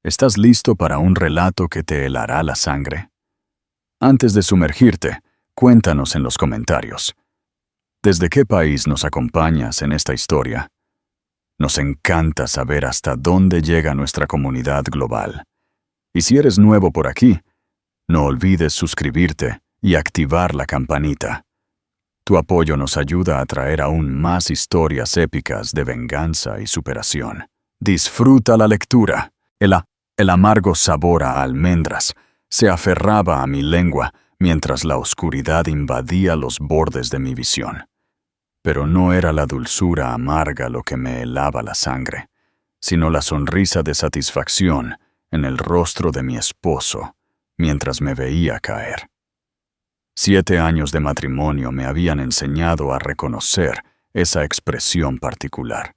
¿Estás listo para un relato que te helará la sangre? Antes de sumergirte, cuéntanos en los comentarios. ¿Desde qué país nos acompañas en esta historia? Nos encanta saber hasta dónde llega nuestra comunidad global. Y si eres nuevo por aquí, no olvides suscribirte y activar la campanita. Tu apoyo nos ayuda a traer aún más historias épicas de venganza y superación. Disfruta la lectura. El amargo sabor a almendras se aferraba a mi lengua mientras la oscuridad invadía los bordes de mi visión. Pero no era la dulzura amarga lo que me helaba la sangre, sino la sonrisa de satisfacción en el rostro de mi esposo mientras me veía caer. 7 años de matrimonio me habían enseñado a reconocer esa expresión particular.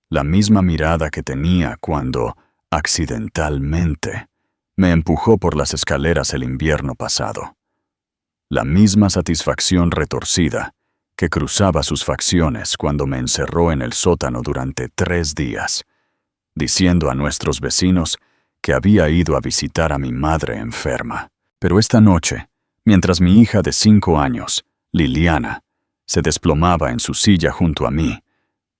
La misma mirada que tenía cuando, accidentalmente, me empujó por las escaleras el invierno pasado. La misma satisfacción retorcida que cruzaba sus facciones cuando me encerró en el sótano durante 3 días, diciendo a nuestros vecinos que había ido a visitar a mi madre enferma. Pero esta noche, mientras mi hija de 5 años, Liliana, se desplomaba en su silla junto a mí,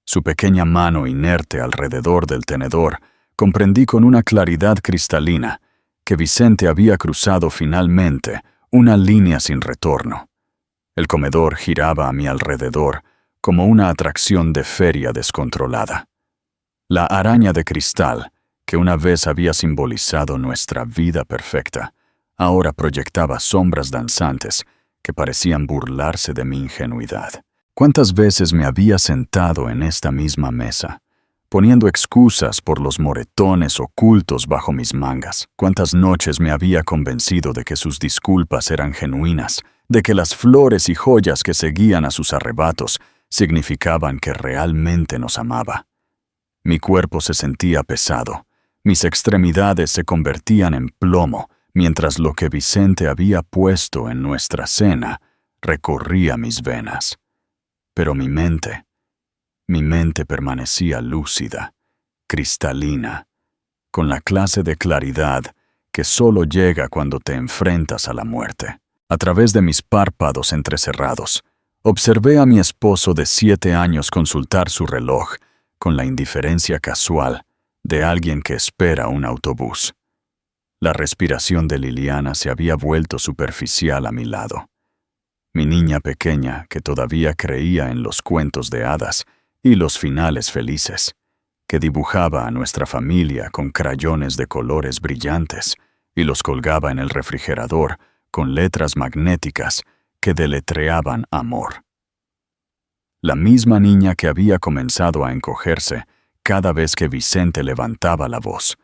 su pequeña mano inerte alrededor del tenedor, comprendí con una claridad cristalina que Vicente había cruzado finalmente una línea sin retorno. El comedor giraba a mi alrededor como una atracción de feria descontrolada. La araña de cristal, que una vez había simbolizado nuestra vida perfecta, ahora proyectaba sombras danzantes que parecían burlarse de mi ingenuidad. ¿Cuántas veces me había sentado en esta misma mesa, poniendo excusas por los moretones ocultos bajo mis mangas? ¿Cuántas noches me había convencido de que sus disculpas eran genuinas, de que las flores y joyas que seguían a sus arrebatos significaban que realmente nos amaba? Mi cuerpo se sentía pesado, mis extremidades se convertían en plomo, mientras lo que Vicente había puesto en nuestra cena recorría mis venas. Pero mi mente permanecía lúcida, cristalina, con la clase de claridad que solo llega cuando te enfrentas a la muerte. A través de mis párpados entrecerrados, observé a mi esposo de 7 años consultar su reloj con la indiferencia casual de alguien que espera un autobús. La respiración de Liliana se había vuelto superficial a mi lado. Mi niña pequeña, que todavía creía en los cuentos de hadas y los finales felices, que dibujaba a nuestra familia con crayones de colores brillantes y los colgaba en el refrigerador con letras magnéticas que deletreaban amor. La misma niña que había comenzado a encogerse cada vez que Vicente levantaba la voz,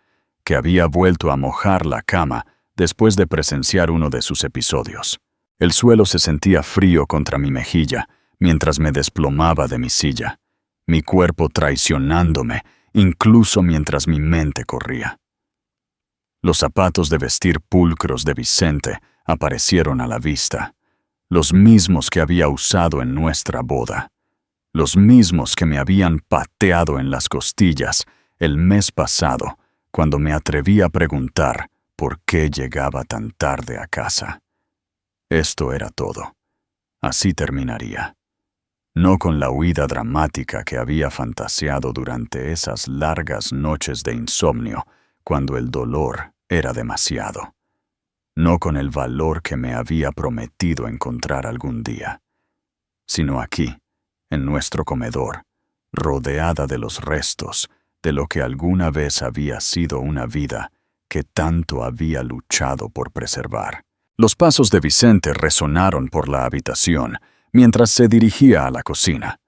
que había vuelto a mojar la cama después de presenciar uno de sus episodios. El suelo se sentía frío contra mi mejilla mientras me desplomaba de mi silla, mi cuerpo traicionándome incluso mientras mi mente corría. Los zapatos de vestir pulcros de Vicente aparecieron a la vista, los mismos que había usado en nuestra boda, los mismos que me habían pateado en las costillas el mes pasado cuando me atreví a preguntar por qué llegaba tan tarde a casa. Esto era todo. Así terminaría. No con la huida dramática que había fantaseado durante esas largas noches de insomnio, cuando el dolor era demasiado. No con el valor que me había prometido encontrar algún día, sino aquí, en nuestro comedor, rodeada de los restos de lo que alguna vez había sido una vida que tanto había luchado por preservar. Los pasos de Vicente resonaron por la habitación mientras se dirigía a la cocina,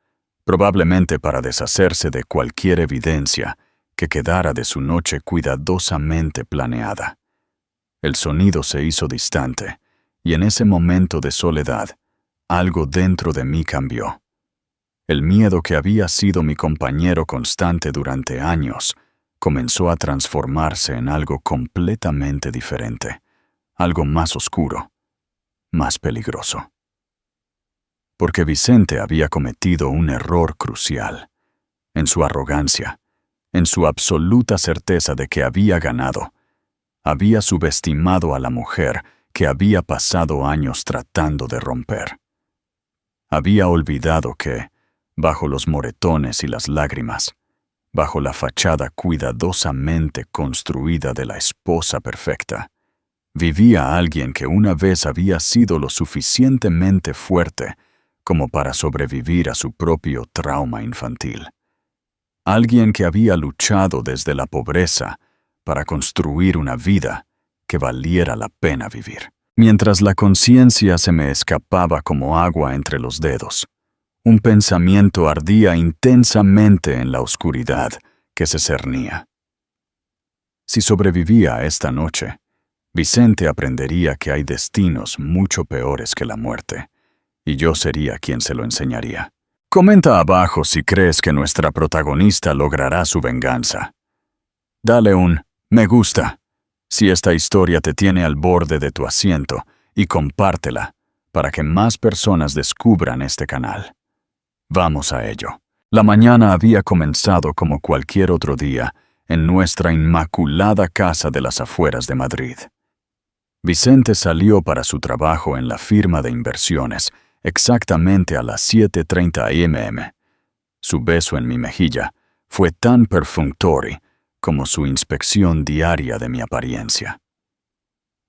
probablemente para deshacerse de cualquier evidencia que quedara de su noche cuidadosamente planeada. El sonido se hizo distante, y en ese momento de soledad, algo dentro de mí cambió. El miedo que había sido mi compañero constante durante años comenzó a transformarse en algo completamente diferente, algo más oscuro, más peligroso. Porque Vicente había cometido un error crucial. En su arrogancia, en su absoluta certeza de que había ganado. Había subestimado a la mujer que había pasado años tratando de romper. Había olvidado que, bajo los moretones y las lágrimas, bajo la fachada cuidadosamente construida de la esposa perfecta, vivía alguien que una vez había sido lo suficientemente fuerte como para sobrevivir a su propio trauma infantil. Alguien que había luchado desde la pobreza para construir una vida que valiera la pena vivir. Mientras la conciencia se me escapaba como agua entre los dedos, un pensamiento ardía intensamente en la oscuridad que se cernía. Si sobrevivía a esta noche, Vicente aprendería que hay destinos mucho peores que la muerte, y yo sería quien se lo enseñaría. Comenta abajo si crees que nuestra protagonista logrará su venganza. Dale un me gusta si esta historia te tiene al borde de tu asiento y compártela para que más personas descubran este canal. Vamos a ello. La mañana había comenzado como cualquier otro día en nuestra inmaculada casa de las afueras de Madrid. Vicente salió para su trabajo en la firma de inversiones exactamente a las 7:30 am. Su beso en mi mejilla fue tan perfunctorio como su inspección diaria de mi apariencia.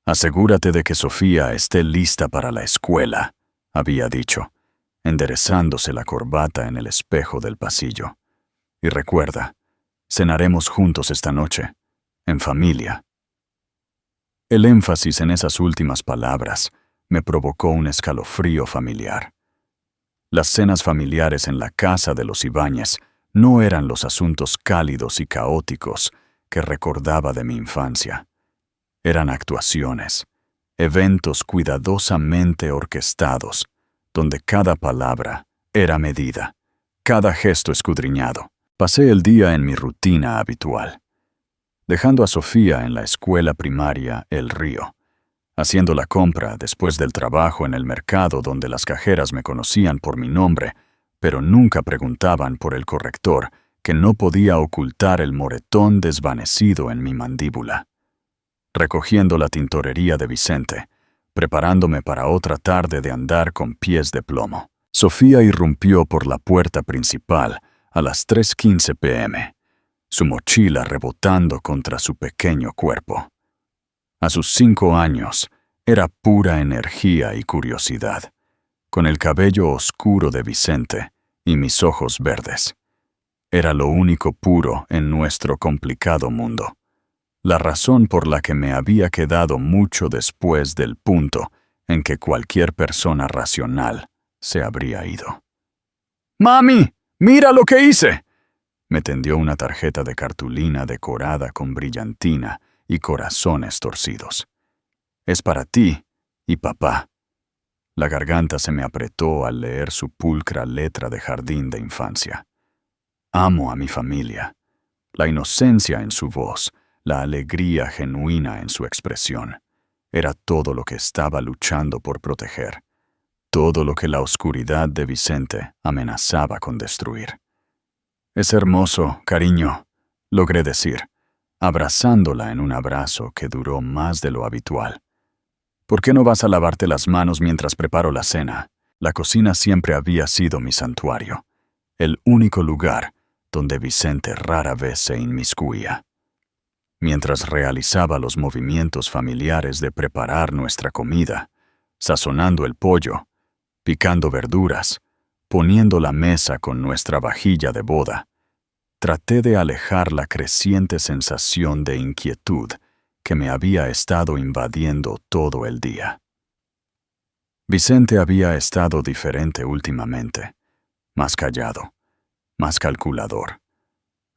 Asegúrate de que Sofía esté lista para la escuela, había dicho, enderezándose la corbata en el espejo del pasillo. Y recuerda, cenaremos juntos esta noche, en familia. El énfasis en esas últimas palabras me provocó un escalofrío familiar. Las cenas familiares en la casa de los Ibáñez no eran los asuntos cálidos y caóticos que recordaba de mi infancia. Eran actuaciones, eventos cuidadosamente orquestados, donde cada palabra era medida, cada gesto escudriñado. Pasé el día en mi rutina habitual, dejando a Sofía en la escuela primaria El Río, haciendo la compra después del trabajo en el mercado donde las cajeras me conocían por mi nombre, pero nunca preguntaban por el corrector, que no podía ocultar el moretón desvanecido en mi mandíbula. Recogiendo la tintorería de Vicente, preparándome para otra tarde de andar con pies de plomo. Sofía irrumpió por la puerta principal a las 3:15 p.m., su mochila rebotando contra su pequeño cuerpo. A sus 5 años, era pura energía y curiosidad, con el cabello oscuro de Vicente y mis ojos verdes. Era lo único puro en nuestro complicado mundo, la razón por la que me había quedado mucho después del punto en que cualquier persona racional se habría ido. ¡Mami! ¡Mira lo que hice! Me tendió una tarjeta de cartulina decorada con brillantina y corazones torcidos. Es para ti y papá. La garganta se me apretó al leer su pulcra letra de jardín de infancia. Amo a mi familia. La inocencia en su voz, la alegría genuina en su expresión, era todo lo que estaba luchando por proteger, todo lo que la oscuridad de Vicente amenazaba con destruir. Es hermoso, cariño, logré decir, abrazándola en un abrazo que duró más de lo habitual. ¿Por qué no vas a lavarte las manos mientras preparo la cena? La cocina siempre había sido mi santuario, el único lugar donde Vicente rara vez se inmiscuía. Mientras realizaba los movimientos familiares de preparar nuestra comida, sazonando el pollo, picando verduras, poniendo la mesa con nuestra vajilla de boda, traté de alejar la creciente sensación de inquietud que me había estado invadiendo todo el día. Vicente había estado diferente últimamente, más callado, más calculador.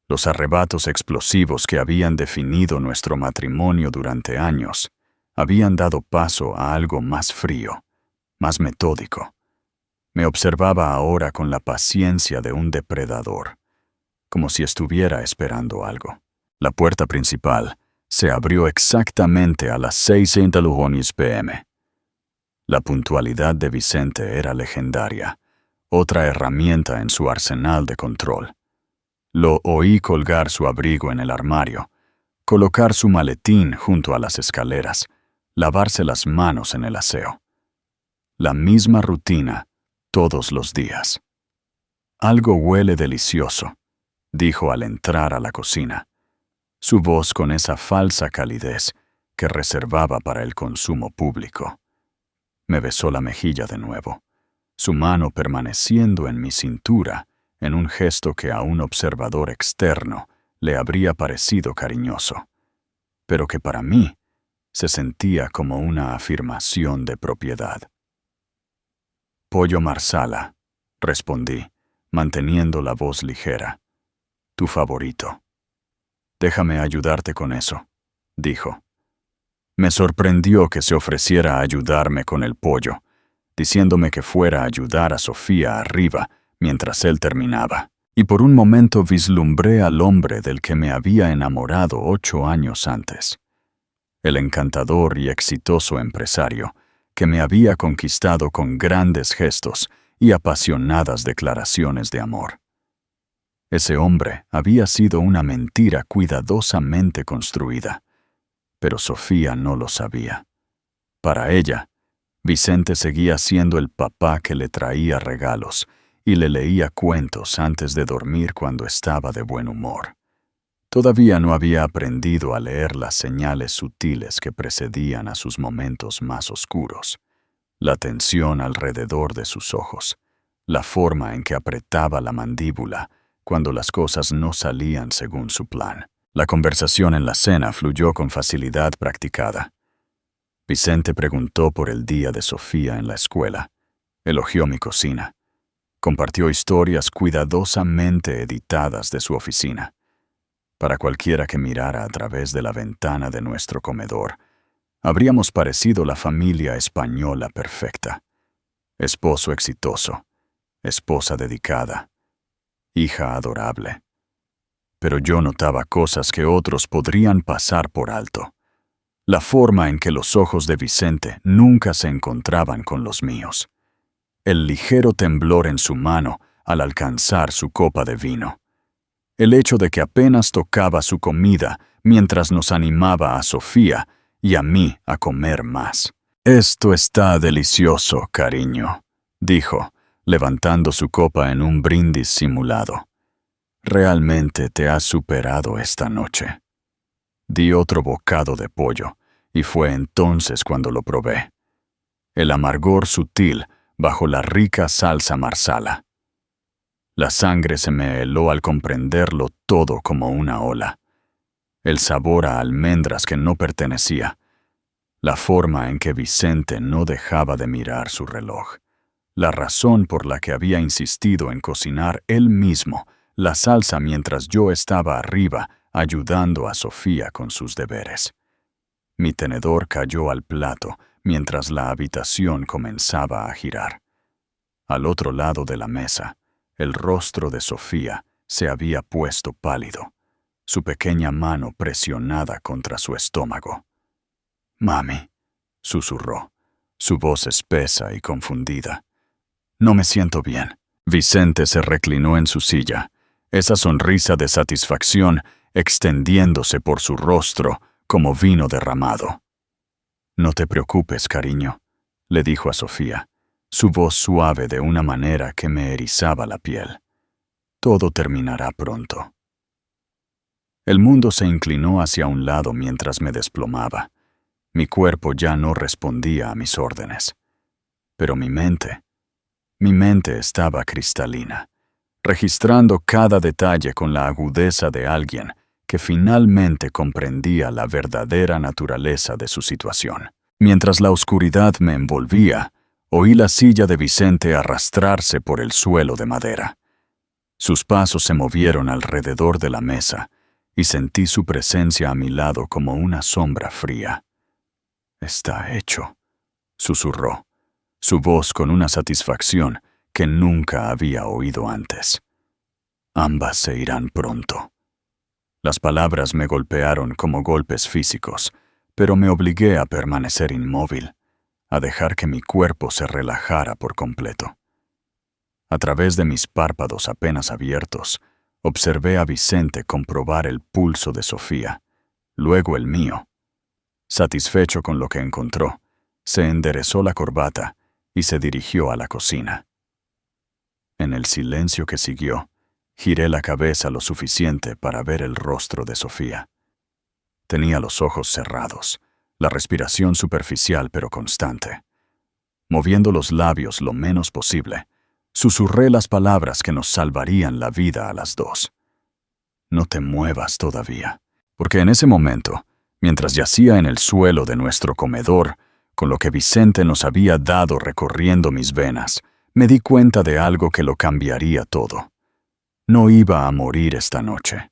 Los arrebatos explosivos que habían definido nuestro matrimonio durante años habían dado paso a algo más frío, más metódico. Me observaba ahora con la paciencia de un depredador, como si estuviera esperando algo. La puerta principal se abrió exactamente a las 6:00 p.m. La puntualidad de Vicente era legendaria, otra herramienta en su arsenal de control. Lo oí colgar su abrigo en el armario, colocar su maletín junto a las escaleras, lavarse las manos en el aseo. La misma rutina, todos los días. Algo huele delicioso, dijo al entrar a la cocina, su voz con esa falsa calidez que reservaba para el consumo público. Me besó la mejilla de nuevo, su mano permaneciendo en mi cintura en un gesto que a un observador externo le habría parecido cariñoso, pero que para mí se sentía como una afirmación de propiedad. Pollo marsala, respondí, manteniendo la voz ligera. Tu favorito. Déjame ayudarte con eso, dijo. Me sorprendió que se ofreciera a ayudarme con el pollo, diciéndome que fuera a ayudar a Sofía arriba mientras él terminaba, y por un momento vislumbré al hombre del que me había enamorado 8 años antes. El encantador y exitoso empresario que me había conquistado con grandes gestos y apasionadas declaraciones de amor. Ese hombre había sido una mentira cuidadosamente construida, pero Sofía no lo sabía. Para ella, Vicente seguía siendo el papá que le traía regalos y le leía cuentos antes de dormir cuando estaba de buen humor. Todavía no había aprendido a leer las señales sutiles que precedían a sus momentos más oscuros, la tensión alrededor de sus ojos, la forma en que apretaba la mandíbula cuando las cosas no salían según su plan. La conversación en la cena fluyó con facilidad practicada. Vicente preguntó por el día de Sofía en la escuela, elogió mi cocina, compartió historias cuidadosamente editadas de su oficina. Para cualquiera que mirara a través de la ventana de nuestro comedor, habríamos parecido la familia española perfecta. Esposo exitoso, esposa dedicada, hija adorable. Pero yo notaba cosas que otros podrían pasar por alto. La forma en que los ojos de Vicente nunca se encontraban con los míos. El ligero temblor en su mano al alcanzar su copa de vino. El hecho de que apenas tocaba su comida mientras nos animaba a Sofía y a mí a comer más. Esto está delicioso, cariño, dijo, levantando su copa en un brindis simulado. Realmente te has superado esta noche. Di otro bocado de pollo, y fue entonces cuando lo probé. El amargor sutil bajo la rica salsa marsala. La sangre se me heló al comprenderlo todo como una ola. El sabor a almendras que no pertenecía. La forma en que Vicente no dejaba de mirar su reloj. La razón por la que había insistido en cocinar él mismo la salsa mientras yo estaba arriba ayudando a Sofía con sus deberes. Mi tenedor cayó al plato mientras la habitación comenzaba a girar. Al otro lado de la mesa, el rostro de Sofía se había puesto pálido, su pequeña mano presionada contra su estómago. «Mami», susurró, su voz espesa y confundida. «No me siento bien». Vicente se reclinó en su silla, esa sonrisa de satisfacción extendiéndose por su rostro como vino derramado. «No te preocupes, cariño», le dijo a Sofía, su voz suave de una manera que me erizaba la piel. «Todo terminará pronto». El mundo se inclinó hacia un lado mientras me desplomaba. Mi cuerpo ya no respondía a mis órdenes. Pero mi mente estaba cristalina, registrando cada detalle con la agudeza de alguien que finalmente comprendía la verdadera naturaleza de su situación. Mientras la oscuridad me envolvía, oí la silla de Vicente arrastrarse por el suelo de madera. Sus pasos se movieron alrededor de la mesa y sentí su presencia a mi lado como una sombra fría. «Está hecho», susurró, su voz con una satisfacción que nunca había oído antes. «Ambas se irán pronto». Las palabras me golpearon como golpes físicos, pero me obligué a permanecer inmóvil, a dejar que mi cuerpo se relajara por completo. A través de mis párpados apenas abiertos, Observé a Vicente comprobar el pulso de Sofía, luego el mío. Satisfecho con lo que encontró, se enderezó la corbata y se dirigió a la cocina. En el silencio que siguió, giré la cabeza lo suficiente para ver el rostro de Sofía. Tenía los ojos cerrados, la respiración superficial pero constante. Moviendo los labios lo menos posible, susurré las palabras que nos salvarían la vida a las dos. No te muevas todavía, porque en ese momento, mientras yacía en el suelo de nuestro comedor, con lo que Vicente nos había dado recorriendo mis venas, me di cuenta de algo que lo cambiaría todo. No iba a morir esta noche.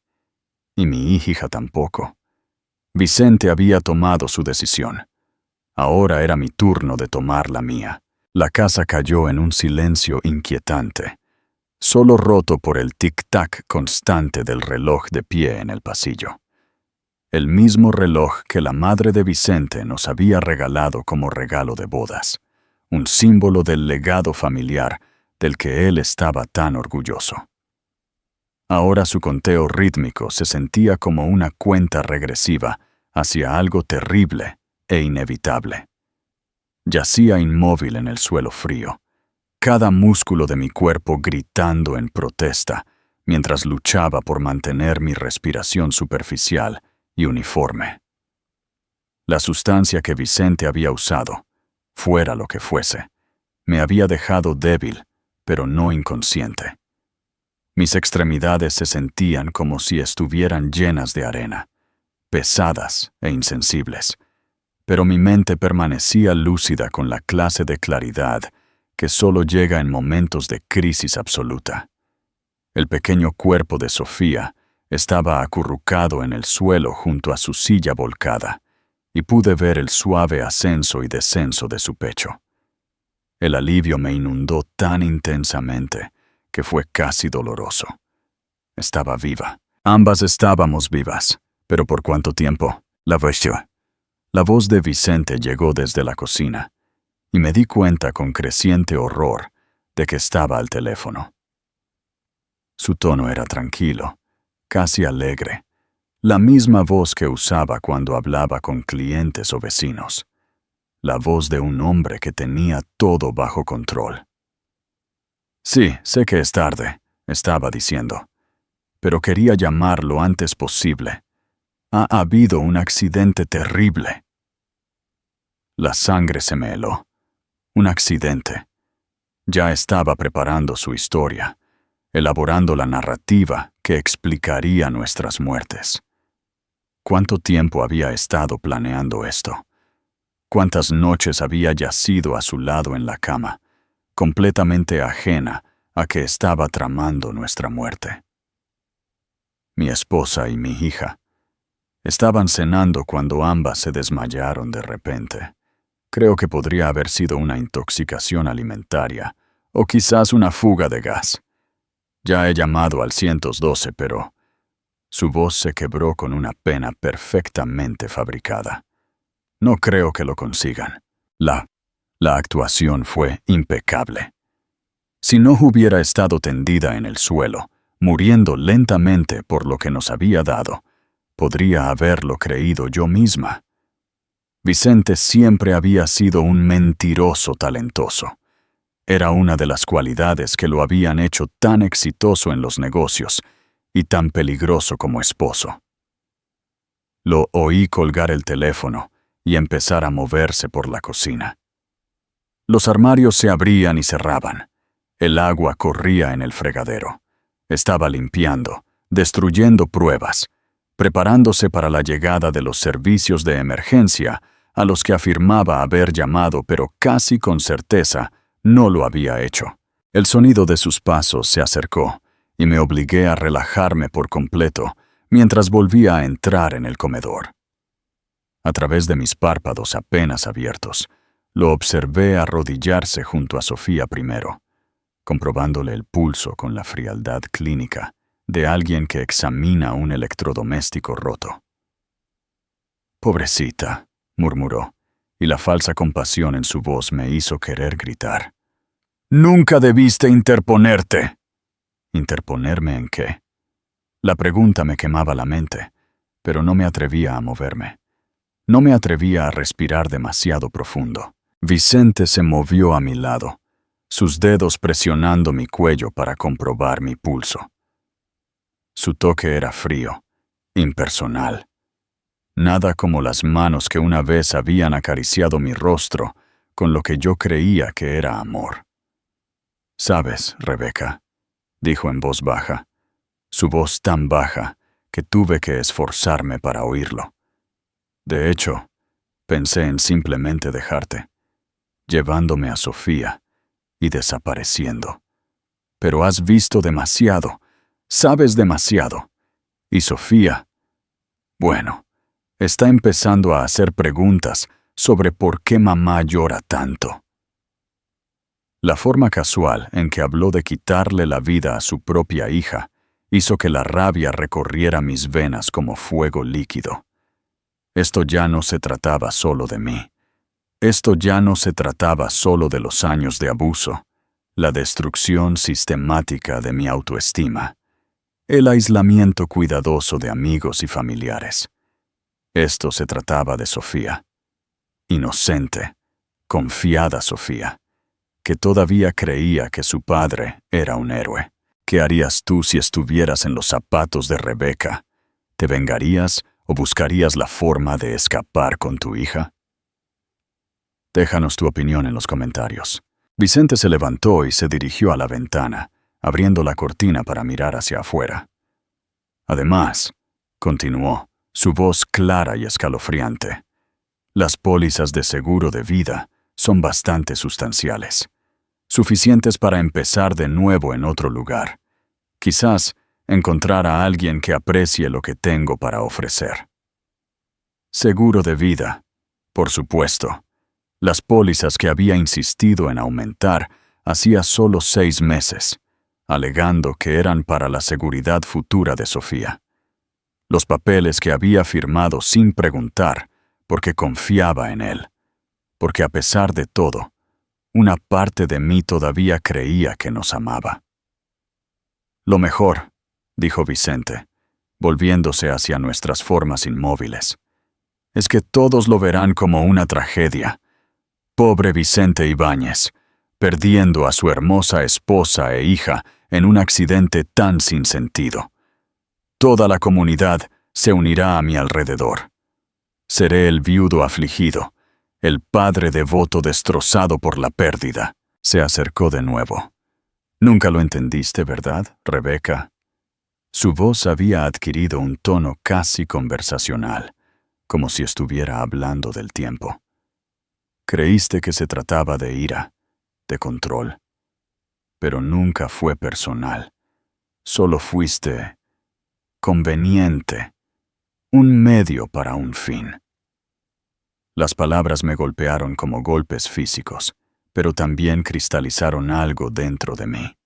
Y mi hija tampoco. Vicente había tomado su decisión. Ahora era mi turno de tomar la mía. La casa cayó en un silencio inquietante, solo roto por el tic-tac constante del reloj de pie en el pasillo. El mismo reloj que la madre de Vicente nos había regalado como regalo de bodas, un símbolo del legado familiar del que él estaba tan orgulloso. Ahora su conteo rítmico se sentía como una cuenta regresiva hacia algo terrible e inevitable. Yacía inmóvil en el suelo frío, cada músculo de mi cuerpo gritando en protesta, mientras luchaba por mantener mi respiración superficial y uniforme. La sustancia que Vicente había usado, fuera lo que fuese, me había dejado débil, pero no inconsciente. Mis extremidades se sentían como si estuvieran llenas de arena, pesadas e insensibles, pero mi mente permanecía lúcida con la clase de claridad que solo llega en momentos de crisis absoluta. El pequeño cuerpo de Sofía estaba acurrucado en el suelo junto a su silla volcada, y pude ver el suave ascenso y descenso de su pecho. El alivio me inundó tan intensamente que fue casi doloroso. Estaba viva. Ambas estábamos vivas, pero ¿por cuánto tiempo? La voz de Vicente llegó desde la cocina, y me di cuenta con creciente horror de que estaba al teléfono. Su tono era tranquilo, casi alegre, la misma voz que usaba cuando hablaba con clientes o vecinos, la voz de un hombre que tenía todo bajo control. Sí, sé que es tarde, estaba diciendo, pero quería llamar lo antes posible. Ha habido un accidente terrible. La sangre se me heló. Un accidente. Ya estaba preparando su historia, elaborando la narrativa que explicaría nuestras muertes. ¿Cuánto tiempo había estado planeando esto? ¿Cuántas noches había yacido a su lado en la cama, completamente ajena a que estaba tramando nuestra muerte? Mi esposa y mi hija estaban cenando cuando ambas se desmayaron de repente. Creo que podría haber sido una intoxicación alimentaria o quizás una fuga de gas. Ya he llamado al 112, pero su voz se quebró con una pena perfectamente fabricada. No creo que lo consigan. La actuación fue impecable. Si no hubiera estado tendida en el suelo, muriendo lentamente por lo que nos había dado, podría haberlo creído yo misma. Vicente siempre había sido un mentiroso talentoso. Era una de las cualidades que lo habían hecho tan exitoso en los negocios y tan peligroso como esposo. Lo oí colgar el teléfono y empezar a moverse por la cocina. Los armarios se abrían y cerraban. El agua corría en el fregadero. Estaba limpiando, destruyendo pruebas, preparándose para la llegada de los servicios de emergencia a los que afirmaba haber llamado, pero casi con certeza no lo había hecho. El sonido de sus pasos se acercó y me obligué a relajarme por completo mientras volvía a entrar en el comedor. A través de mis párpados apenas abiertos, lo observé arrodillarse junto a Sofía primero, comprobándole el pulso con la frialdad clínica de alguien que examina un electrodoméstico roto. «Pobrecita», murmuró, y la falsa compasión en su voz me hizo querer gritar. «¡Nunca debiste interponerte!» ¿Interponerme en qué? La pregunta me quemaba la mente, pero no me atrevía a moverme. No me atrevía a respirar demasiado profundo. Vicente se movió a mi lado, sus dedos presionando mi cuello para comprobar mi pulso. Su toque era frío, impersonal. Nada como las manos que una vez habían acariciado mi rostro con lo que yo creía que era amor. «Sabes, Rebeca», dijo en voz baja, su voz tan baja que tuve que esforzarme para oírlo. «De hecho, pensé en simplemente dejarte, llevándome a Sofía y desapareciendo. Pero has visto demasiado, sabes demasiado. Y Sofía, bueno, está empezando a hacer preguntas sobre por qué mamá llora tanto». La forma casual en que habló de quitarle la vida a su propia hija hizo que la rabia recorriera mis venas como fuego líquido. Esto ya no se trataba solo de mí. Esto ya no se trataba solo de los años de abuso, la destrucción sistemática de mi autoestima, el aislamiento cuidadoso de amigos y familiares. Esto se trataba de Sofía. Inocente, confiada Sofía, que todavía creía que su padre era un héroe. ¿Qué harías tú si estuvieras en los zapatos de Rebeca? ¿Te vengarías o buscarías la forma de escapar con tu hija? Déjanos tu opinión en los comentarios. Vicente se levantó y se dirigió a la ventana, abriendo la cortina para mirar hacia afuera. Además, continuó, su voz clara y escalofriante, las pólizas de seguro de vida son bastante sustanciales, suficientes para empezar de nuevo en otro lugar. Quizás encontrar a alguien que aprecie lo que tengo para ofrecer. Seguro de vida, por supuesto. Las pólizas que había insistido en aumentar hacía solo 6 meses, alegando que eran para la seguridad futura de Sofía. Los papeles que había firmado sin preguntar, porque confiaba en él. Porque a pesar de todo, una parte de mí todavía creía que nos amaba. «Lo mejor», dijo Vicente, volviéndose hacia nuestras formas inmóviles, «es que todos lo verán como una tragedia. Pobre Vicente Ibáñez, perdiendo a su hermosa esposa e hija en un accidente tan sin sentido. Toda la comunidad se unirá a mi alrededor. Seré el viudo afligido, el padre devoto destrozado por la pérdida». Se acercó de nuevo. «Nunca lo entendiste, ¿verdad, Rebeca?» Su voz había adquirido un tono casi conversacional, como si estuviera hablando del tiempo. Creíste que se trataba de ira, de control. Pero nunca fue personal. Solo fuiste conveniente, un medio para un fin. Las palabras me golpearon como golpes físicos, pero también cristalizaron algo dentro de mí.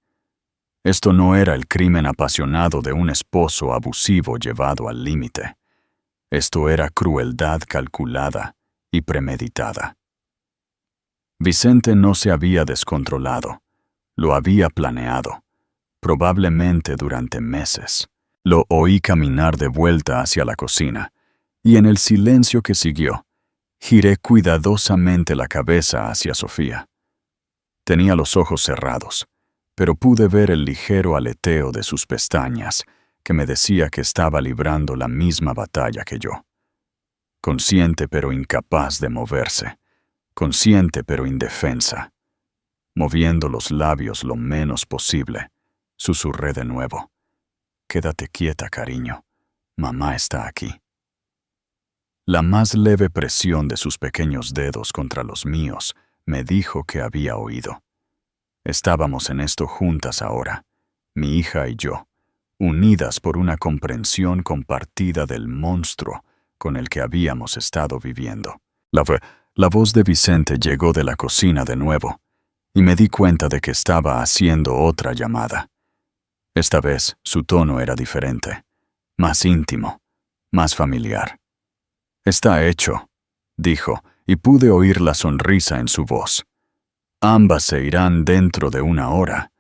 Esto no era el crimen apasionado de un esposo abusivo llevado al límite. Esto era crueldad calculada y premeditada. Vicente no se había descontrolado, lo había planeado, probablemente durante meses. Lo oí caminar de vuelta hacia la cocina, y en el silencio que siguió, giré cuidadosamente la cabeza hacia Sofía. Tenía los ojos cerrados, pero pude ver el ligero aleteo de sus pestañas, que me decía que estaba librando la misma batalla que yo. Consciente pero incapaz de moverse, consciente pero indefensa. Moviendo los labios lo menos posible, susurré de nuevo. «Quédate quieta, cariño. Mamá está aquí». La más leve presión de sus pequeños dedos contra los míos me dijo que había oído. Estábamos en esto juntas ahora, mi hija y yo, unidas por una comprensión compartida del monstruo con el que habíamos estado viviendo. La voz de Vicente llegó de la cocina de nuevo, y me di cuenta de que estaba haciendo otra llamada. Esta vez su tono era diferente, más íntimo, más familiar. «Está hecho», dijo, y pude oír la sonrisa en su voz. «Ambas se irán dentro de 1 hora.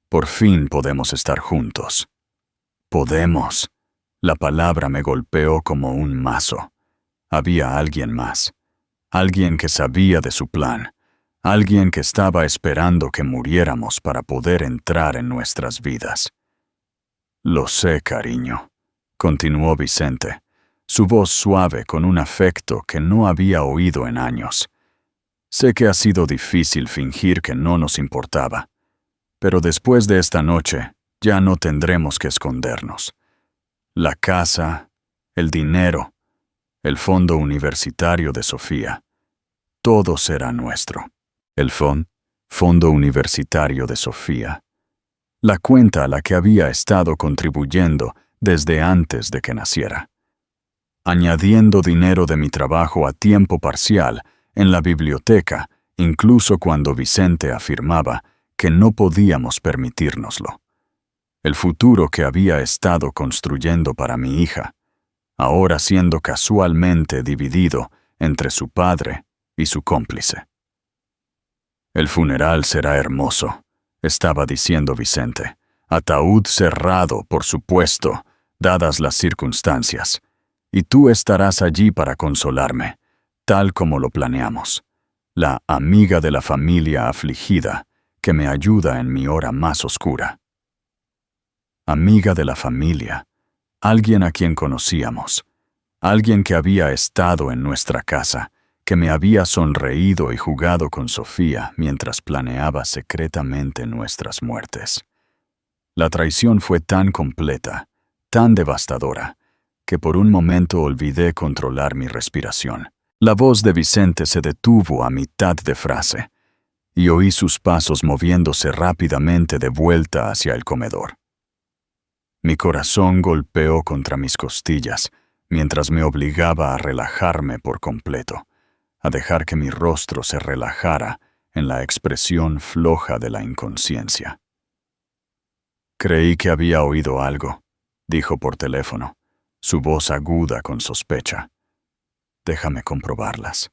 Por fin podemos estar juntos». «Podemos», La palabra me golpeó como un mazo. Había alguien más. Alguien que sabía de su plan. Alguien que estaba esperando que muriéramos para poder entrar en nuestras vidas. Lo sé, cariño, continuó Vicente, su voz suave con un afecto que no había oído en años. Sé que ha sido difícil fingir que no nos importaba, pero después de esta noche ya no tendremos que escondernos. La casa, el dinero, el fondo universitario de Sofía, todo será nuestro. El fondo universitario de Sofía. La cuenta a la que había estado contribuyendo desde antes de que naciera. Añadiendo dinero de mi trabajo a tiempo parcial en la biblioteca, incluso cuando Vicente afirmaba que no podíamos permitírnoslo. El futuro que había estado construyendo para mi hija, ahora siendo casualmente dividido entre su padre y su cómplice. El funeral será hermoso, estaba diciendo Vicente. Ataúd cerrado, por supuesto, dadas las circunstancias. Y tú estarás allí para consolarme, tal como lo planeamos. La amiga de la familia afligida que me ayuda en mi hora más oscura. Amiga de la familia, alguien a quien conocíamos, alguien que había estado en nuestra casa, que me había sonreído y jugado con Sofía mientras planeaba secretamente nuestras muertes. La traición fue tan completa, tan devastadora, que por un momento olvidé controlar mi respiración. La voz de Vicente se detuvo a mitad de frase, y oí sus pasos moviéndose rápidamente de vuelta hacia el comedor. Mi corazón golpeó contra mis costillas, mientras me obligaba a relajarme por completo, a dejar que mi rostro se relajara en la expresión floja de la inconsciencia. Creí que había oído algo, dijo por teléfono, su voz aguda con sospecha. Déjame comprobarlas.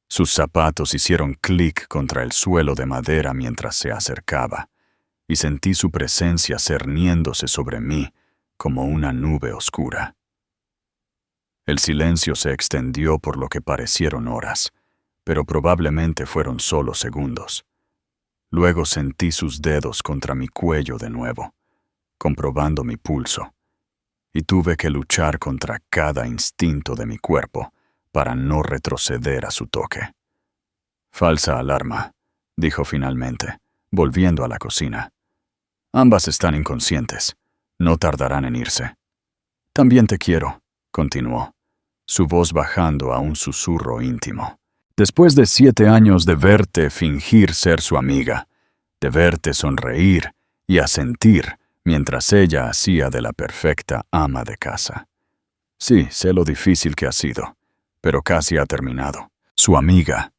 Sus zapatos hicieron clic contra el suelo de madera mientras se acercaba, y sentí su presencia cerniéndose sobre mí como una nube oscura. El silencio se extendió por lo que parecieron horas, pero probablemente fueron solo segundos. Luego sentí sus dedos contra mi cuello de nuevo, comprobando mi pulso, y tuve que luchar contra cada instinto de mi cuerpo para no retroceder a su toque. Falsa alarma, dijo finalmente, volviendo a la cocina. Ambas están inconscientes. No tardarán en irse. También te quiero, continuó, su voz bajando a un susurro íntimo. Después de 7 años de verte fingir ser su amiga, de verte sonreír y asentir mientras ella hacía de la perfecta ama de casa. Sí, sé lo difícil que ha sido, pero casi ha terminado. Su amiga.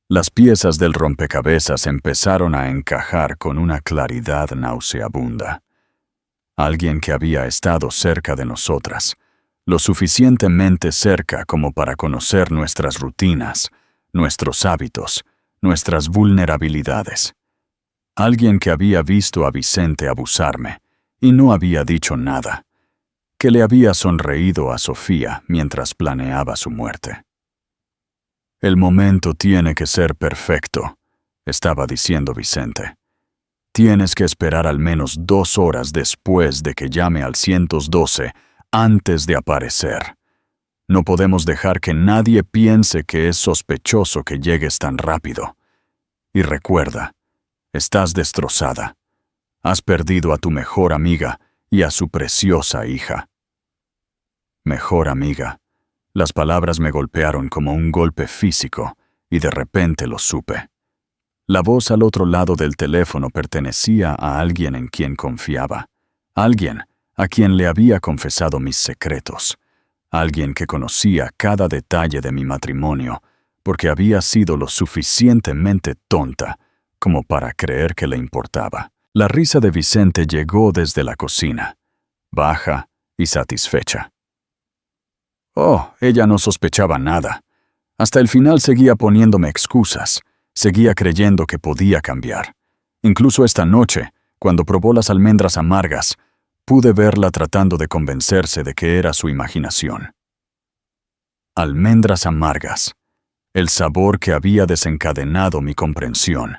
Las piezas del rompecabezas empezaron a encajar con una claridad nauseabunda. Alguien que había estado cerca de nosotras, lo suficientemente cerca como para conocer nuestras rutinas, nuestros hábitos, nuestras vulnerabilidades. Alguien que había visto a Vicente abusarme y no había dicho nada, que le había sonreído a Sofía mientras planeaba su muerte. El momento tiene que ser perfecto, estaba diciendo Vicente. Tienes que esperar al menos 2 horas después de que llame al 112 antes de aparecer. No podemos dejar que nadie piense que es sospechoso que llegues tan rápido. Y recuerda, estás destrozada. Has perdido a tu mejor amiga y a su preciosa hija. Mejor amiga. Las palabras me golpearon como un golpe físico y de repente lo supe. La voz al otro lado del teléfono pertenecía a alguien en quien confiaba, alguien a quien le había confesado mis secretos, alguien que conocía cada detalle de mi matrimonio porque había sido lo suficientemente tonta como para creer que le importaba. La risa de Vicente llegó desde la cocina, baja y satisfecha. Oh, ella no sospechaba nada. Hasta el final seguía poniéndome excusas, seguía creyendo que podía cambiar. Incluso esta noche, cuando probó las almendras amargas, Pude verla tratando de convencerse de que era su imaginación. Almendras amargas. El sabor que había desencadenado mi comprensión.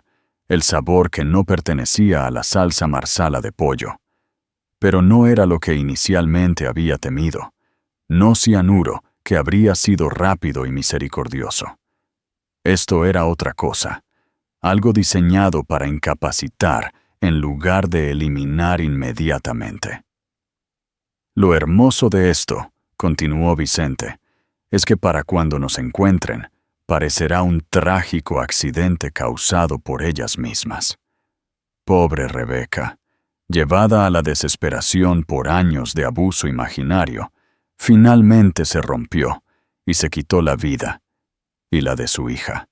El sabor que no pertenecía a la salsa marsala de pollo. Pero no era lo que inicialmente había temido. No cianuro, que habría sido rápido y misericordioso. Esto era otra cosa. Algo diseñado para incapacitar en lugar de eliminar inmediatamente. Lo hermoso de esto, continuó Vicente, es que para cuando nos encuentren, parecerá un trágico accidente causado por ellas mismas. Pobre Rebeca, llevada a la desesperación por años de abuso imaginario, finalmente se rompió y se quitó la vida, y la de su hija.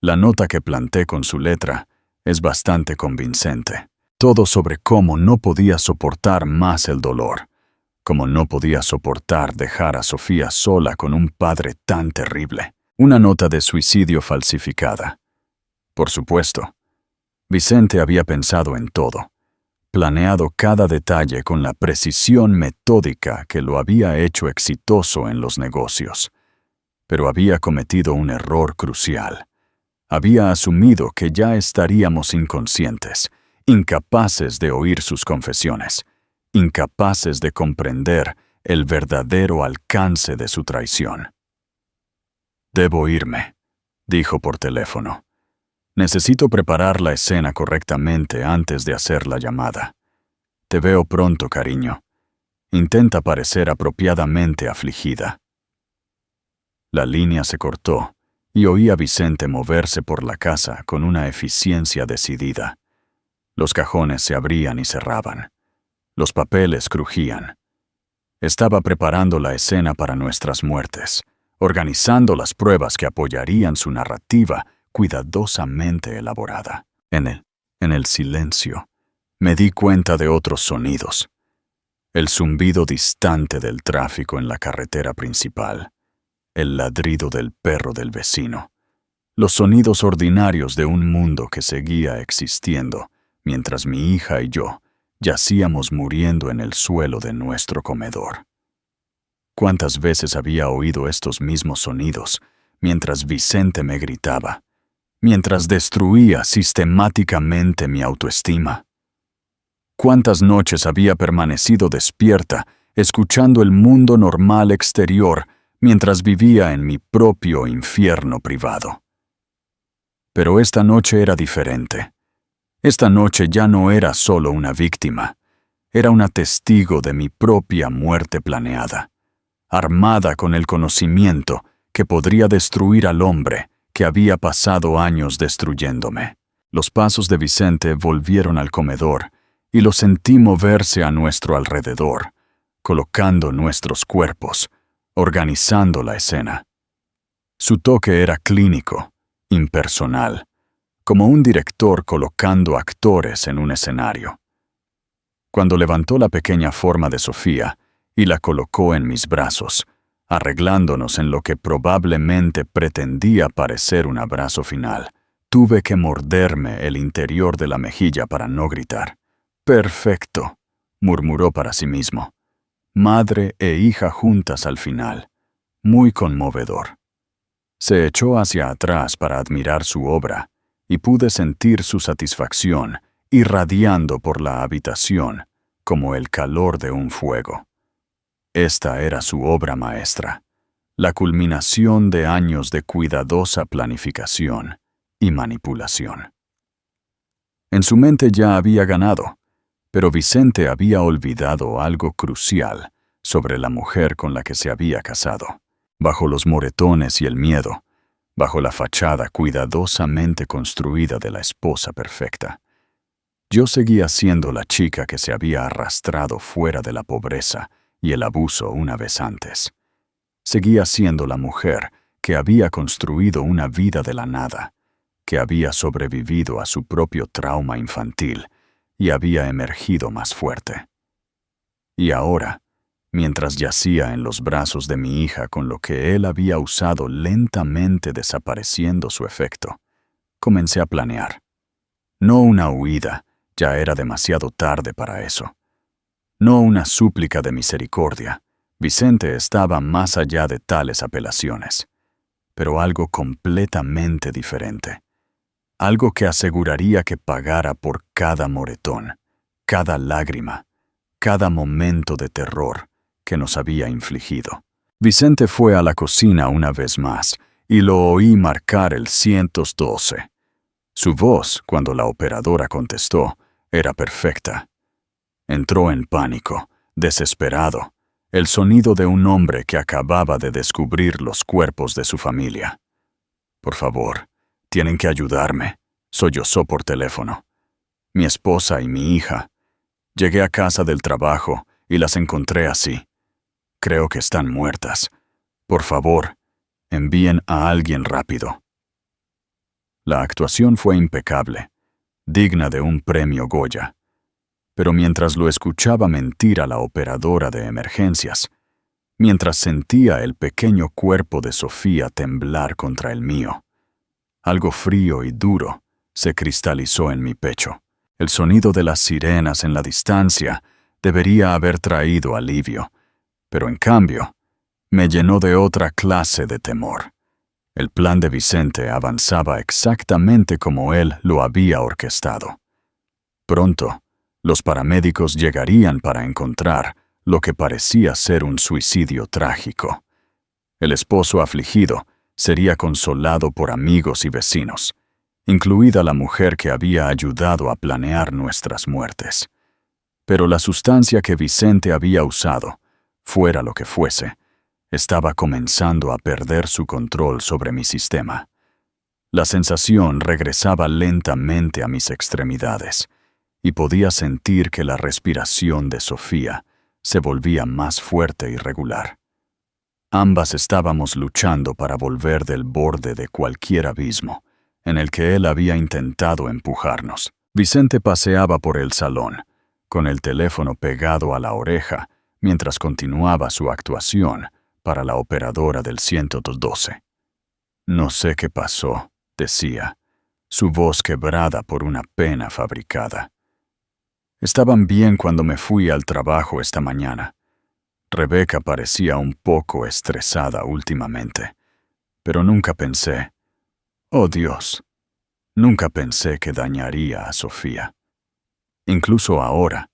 La nota que planté con su letra es bastante convincente. Todo sobre cómo no podía soportar más el dolor, cómo no podía soportar dejar a Sofía sola con un padre tan terrible. Una nota de suicidio falsificada. Por supuesto, Vicente había pensado en todo, planeado cada detalle con la precisión metódica que lo había hecho exitoso en los negocios. Pero había cometido un error crucial. Había asumido que ya estaríamos inconscientes, incapaces de oír sus confesiones, incapaces de comprender el verdadero alcance de su traición. «Debo irme», dijo por teléfono. «Necesito preparar la escena correctamente antes de hacer la llamada. Te veo pronto, cariño. Intenta parecer apropiadamente afligida». La línea se cortó y oí a Vicente moverse por la casa con una eficiencia decidida. Los cajones se abrían y cerraban. Los papeles crujían. Estaba preparando la escena para nuestras muertes, organizando las pruebas que apoyarían su narrativa cuidadosamente elaborada. En el silencio, me di cuenta de otros sonidos. El zumbido distante del tráfico en la carretera principal. El ladrido del perro del vecino. Los sonidos ordinarios de un mundo que seguía existiendo, mientras mi hija y yo yacíamos muriendo en el suelo de nuestro comedor. ¿Cuántas veces había oído estos mismos sonidos mientras Vicente me gritaba, mientras destruía sistemáticamente mi autoestima? ¿Cuántas noches había permanecido despierta, escuchando el mundo normal exterior mientras vivía en mi propio infierno privado? Pero esta noche era diferente. Esta noche ya no era solo una víctima, era una testigo de mi propia muerte planeada, armada con el conocimiento que podría destruir al hombre que había pasado años destruyéndome. Los pasos de Vicente volvieron al comedor y lo sentí moverse a nuestro alrededor, colocando nuestros cuerpos, organizando la escena. Su toque era clínico, impersonal, como un director colocando actores en un escenario. Cuando levantó la pequeña forma de Sofía y la colocó en mis brazos, arreglándonos en lo que probablemente pretendía parecer un abrazo final, tuve que morderme el interior de la mejilla para no gritar. «Perfecto», murmuró para sí mismo. Madre e hija juntas al final. Muy conmovedor. Se echó hacia atrás para admirar su obra, y pude sentir su satisfacción irradiando por la habitación como el calor de un fuego. Esta era su obra maestra, la culminación de años de cuidadosa planificación y manipulación. En su mente ya había ganado, pero Vicente había olvidado algo crucial sobre la mujer con la que se había casado. Bajo los moretones y el miedo, bajo la fachada cuidadosamente construida de la esposa perfecta, yo seguía siendo la chica que se había arrastrado fuera de la pobreza y el abuso una vez antes. Seguía siendo la mujer que había construido una vida de la nada, que había sobrevivido a su propio trauma infantil y había emergido más fuerte. Y ahora, mientras yacía en los brazos de mi hija con lo que él había usado lentamente desapareciendo su efecto, comencé a planear. No una huida, ya era demasiado tarde para eso. no una súplica de misericordia. Vicente estaba más allá de tales apelaciones, pero algo completamente diferente. Algo que aseguraría que pagara por cada moretón, cada lágrima, cada momento de terror que nos había infligido. Vicente fue a la cocina una vez más y lo oí marcar el 112. Su voz, cuando la operadora contestó, era perfecta. Entró en pánico, desesperado, el sonido de un hombre que acababa de descubrir los cuerpos de su familia. «Por favor, tienen que ayudarme», sollozó por teléfono. «Mi esposa y mi hija. Llegué a casa del trabajo y las encontré así. Creo que están muertas. Por favor, envíen a alguien rápido». La actuación fue impecable, digna de un premio Goya. Pero mientras lo escuchaba mentir a la operadora de emergencias, mientras sentía el pequeño cuerpo de Sofía temblar contra el mío, algo frío y duro se cristalizó en mi pecho. El sonido de las sirenas en la distancia debería haber traído alivio, pero en cambio, me llenó de otra clase de temor. El plan de Vicente avanzaba exactamente como él lo había orquestado. Pronto, los paramédicos llegarían para encontrar lo que parecía ser un suicidio trágico. El esposo afligido sería consolado por amigos y vecinos, incluida la mujer que había ayudado a planear nuestras muertes. Pero la sustancia que Vicente había usado, fuera lo que fuese, estaba comenzando a perder su control sobre mi sistema. La sensación regresaba lentamente a mis extremidades, y podía sentir que la respiración de Sofía se volvía más fuerte y regular. Ambas estábamos luchando para volver del borde de cualquier abismo en el que él había intentado empujarnos. Vicente paseaba por el salón, con el teléfono pegado a la oreja, mientras continuaba su actuación para la operadora del 112. «No sé qué pasó», decía, su voz quebrada por una pena fabricada. «Estaban bien cuando me fui al trabajo esta mañana. Rebeca parecía un poco estresada últimamente, pero nunca pensé, oh Dios, nunca pensé que dañaría a Sofía. Incluso ahora,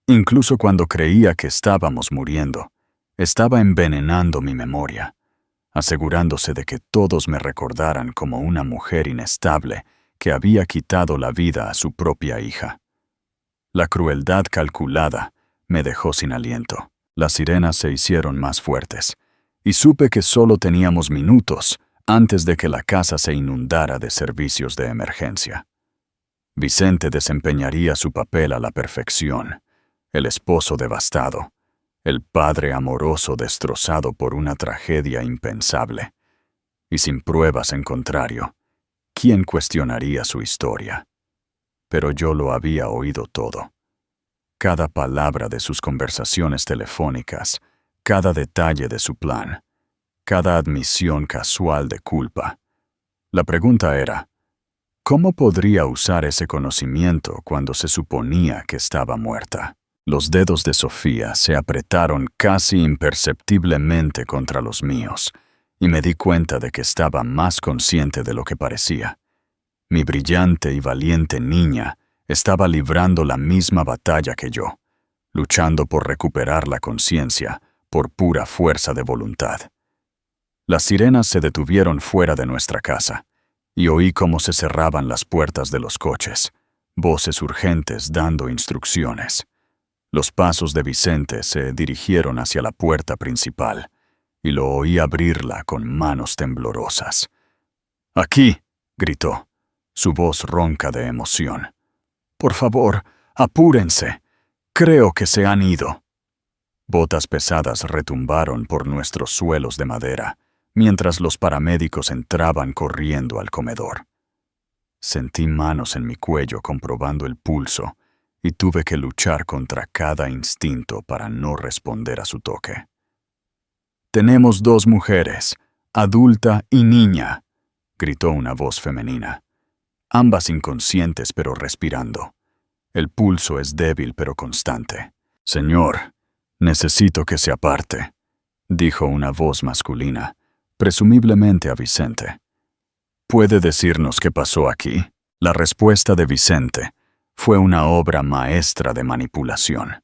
incluso cuando creía que estábamos muriendo, estaba envenenando mi memoria, asegurándose de que todos me recordaran como una mujer inestable que había quitado la vida a su propia hija. La crueldad calculada me dejó sin aliento. Las sirenas se hicieron más fuertes, y supe que solo teníamos minutos antes de que la casa se inundara de servicios de emergencia. Vicente desempeñaría su papel a la perfección, el esposo devastado, el padre amoroso destrozado por una tragedia impensable, y sin pruebas en contrario, ¿quién cuestionaría su historia? Pero yo lo había oído todo. Cada palabra de sus conversaciones telefónicas, cada detalle de su plan, cada admisión casual de culpa. La pregunta era, ¿cómo podría usar ese conocimiento cuando se suponía que estaba muerta? Los dedos de Sofía se apretaron casi imperceptiblemente contra los míos, y me di cuenta de que estaba más consciente de lo que parecía. Mi brillante y valiente niña estaba librando la misma batalla que yo, luchando por recuperar la conciencia por pura fuerza de voluntad. Las sirenas se detuvieron fuera de nuestra casa, y oí cómo se cerraban las puertas de los coches, voces urgentes dando instrucciones. Los pasos de Vicente se dirigieron hacia la puerta principal, y lo oí abrirla con manos temblorosas. «¡Aquí!», gritó, su voz ronca de emoción. «Por favor, apúrense. Creo que se han ido». Botas pesadas retumbaron por nuestros suelos de madera, mientras los paramédicos entraban corriendo al comedor. Sentí manos en mi cuello comprobando el pulso, y tuve que luchar contra cada instinto para no responder a su toque. «Tenemos 2 mujeres, adulta y niña», gritó una voz femenina. «Ambas inconscientes pero respirando. El pulso es débil pero constante. Señor, necesito que se aparte, dijo una voz masculina, presumiblemente a Vicente. ¿Puede decirnos qué pasó aquí? La respuesta de Vicente fue una obra maestra de manipulación.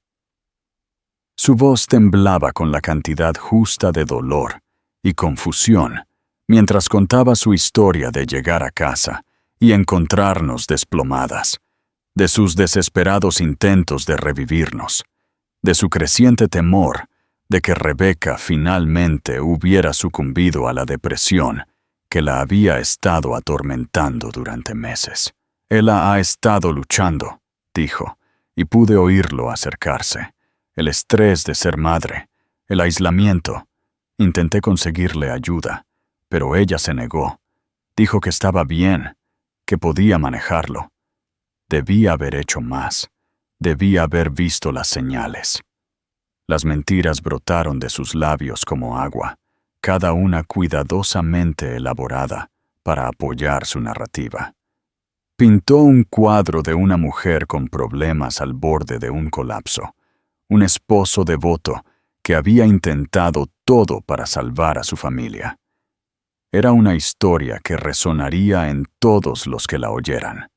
Su voz temblaba con la cantidad justa de dolor y confusión mientras contaba su historia de llegar a casa y encontrarnos desplomadas, de sus desesperados intentos de revivirnos, de su creciente temor de que Rebeca finalmente hubiera sucumbido a la depresión que la había estado atormentando durante meses. Ella ha estado luchando, dijo, y pude oírlo acercarse. El estrés de ser madre, el aislamiento. Intenté conseguirle ayuda, pero ella se negó. Dijo que estaba bien, que podía manejarlo. Debía haber hecho más. Debía haber visto las señales. Las mentiras brotaron de sus labios como agua, cada una cuidadosamente elaborada para apoyar su narrativa. Pintó un cuadro de una mujer con problemas al borde de un colapso, un esposo devoto que había intentado todo para salvar a su familia. Era una historia que resonaría en todos los que la oyeran.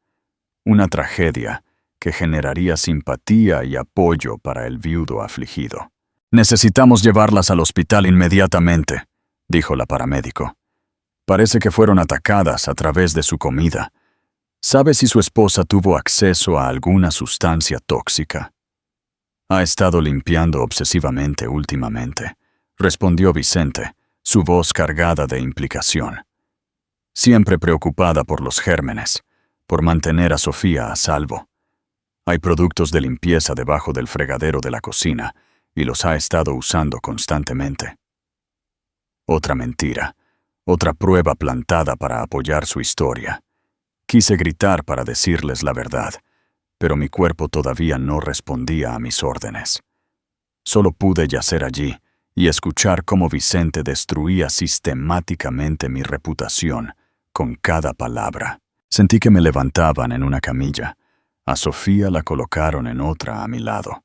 Una tragedia que generaría simpatía y apoyo para el viudo afligido. «Necesitamos llevarlas al hospital inmediatamente», dijo la paramédico. «Parece que fueron atacadas a través de su comida. ¿Sabe si su esposa tuvo acceso a alguna sustancia tóxica?» «Ha estado limpiando obsesivamente últimamente», respondió Vicente, su voz cargada de implicación. «Siempre preocupada por los gérmenes, por mantener a Sofía a salvo. Hay productos de limpieza debajo del fregadero de la cocina y los ha estado usando constantemente». Otra mentira, otra prueba plantada para apoyar su historia. Quise gritar para decirles la verdad, pero mi cuerpo todavía no respondía a mis órdenes. Solo pude yacer allí y escuchar cómo Vicente destruía sistemáticamente mi reputación con cada palabra. Sentí que me levantaban en una camilla. A Sofía la colocaron en otra a mi lado.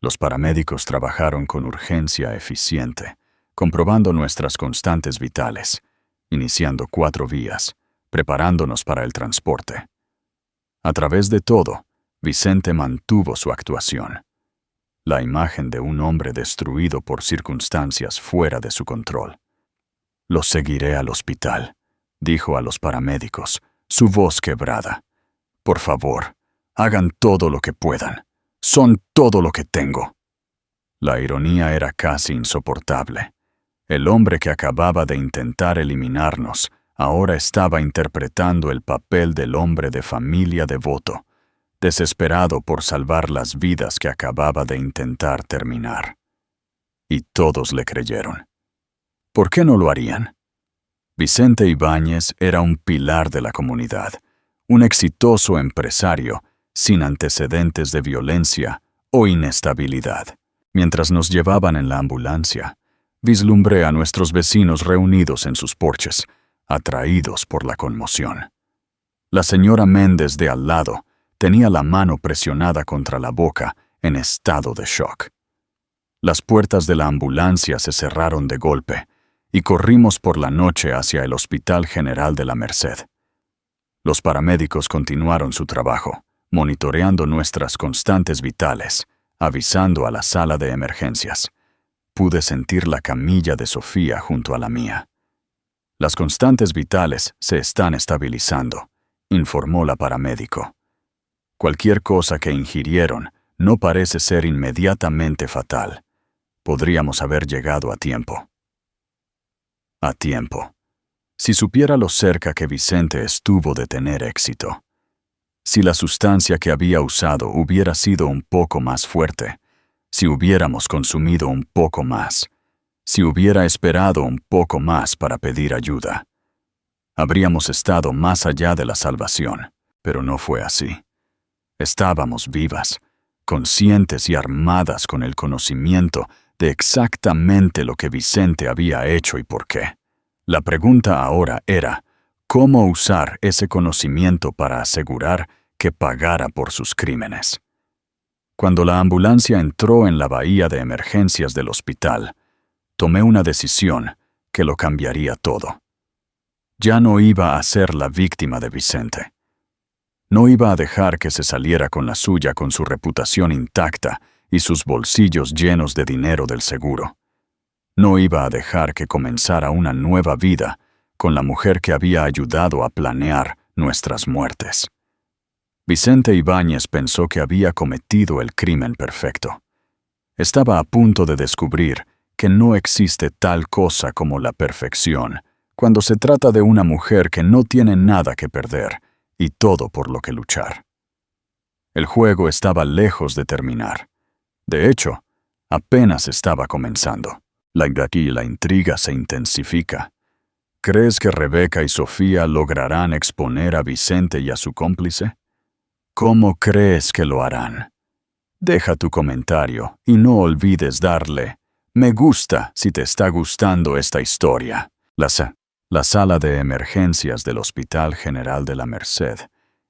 Los paramédicos trabajaron con urgencia eficiente, comprobando nuestras constantes vitales, iniciando 4 vías, preparándonos para el transporte. A través de todo, Vicente mantuvo su actuación. La imagen de un hombre destruido por circunstancias fuera de su control. «Los seguiré al hospital», dijo a los paramédicos, su voz quebrada. «Por favor, hagan todo lo que puedan. Son todo lo que tengo». La ironía era casi insoportable. El hombre que acababa de intentar eliminarnos ahora estaba interpretando el papel del hombre de familia devoto, desesperado por salvar las vidas que acababa de intentar terminar. Y todos le creyeron. ¿Por qué no lo harían? Vicente Ibáñez era un pilar de la comunidad, un exitoso empresario sin antecedentes de violencia o inestabilidad. Mientras nos llevaban en la ambulancia, vislumbré a nuestros vecinos reunidos en sus porches, atraídos por la conmoción. La señora Méndez de al lado tenía la mano presionada contra la boca en estado de shock. Las puertas de la ambulancia se cerraron de golpe y corrimos por la noche hacia el Hospital General de la Merced. Los paramédicos continuaron su trabajo, monitoreando nuestras constantes vitales, avisando a la sala de emergencias. Pude sentir la camilla de Sofía junto a la mía. «Las constantes vitales se están estabilizando», informó la paramédico. «Cualquier cosa que ingirieron no parece ser inmediatamente fatal. Podríamos haber llegado a tiempo». A tiempo. Si supiera lo cerca que Vicente estuvo de tener éxito. Si la sustancia que había usado hubiera sido un poco más fuerte, si hubiéramos consumido un poco más, si hubiera esperado un poco más para pedir ayuda, habríamos estado más allá de la salvación, pero no fue así. Estábamos vivas, conscientes y armadas con el conocimiento de exactamente lo que Vicente había hecho y por qué. La pregunta ahora era, ¿cómo usar ese conocimiento para asegurar que pagara por sus crímenes? Cuando la ambulancia entró en la bahía de emergencias del hospital, tomé una decisión que lo cambiaría todo. Ya no iba a ser la víctima de Vicente. No iba a dejar que se saliera con la suya con su reputación intacta y sus bolsillos llenos de dinero del seguro. No iba a dejar que comenzara una nueva vida con la mujer que había ayudado a planear nuestras muertes. Vicente Ibáñez pensó que había cometido el crimen perfecto. Estaba a punto de descubrir que no existe tal cosa como la perfección cuando se trata de una mujer que no tiene nada que perder y todo por lo que luchar. El juego estaba lejos de terminar. De hecho, apenas estaba comenzando. La intriga se intensifica. ¿Crees que Rebeca y Sofía lograrán exponer a Vicente y a su cómplice? ¿Cómo crees que lo harán? Deja tu comentario y no olvides darle me gusta si te está gustando esta historia. La sala de emergencias del Hospital General de la Merced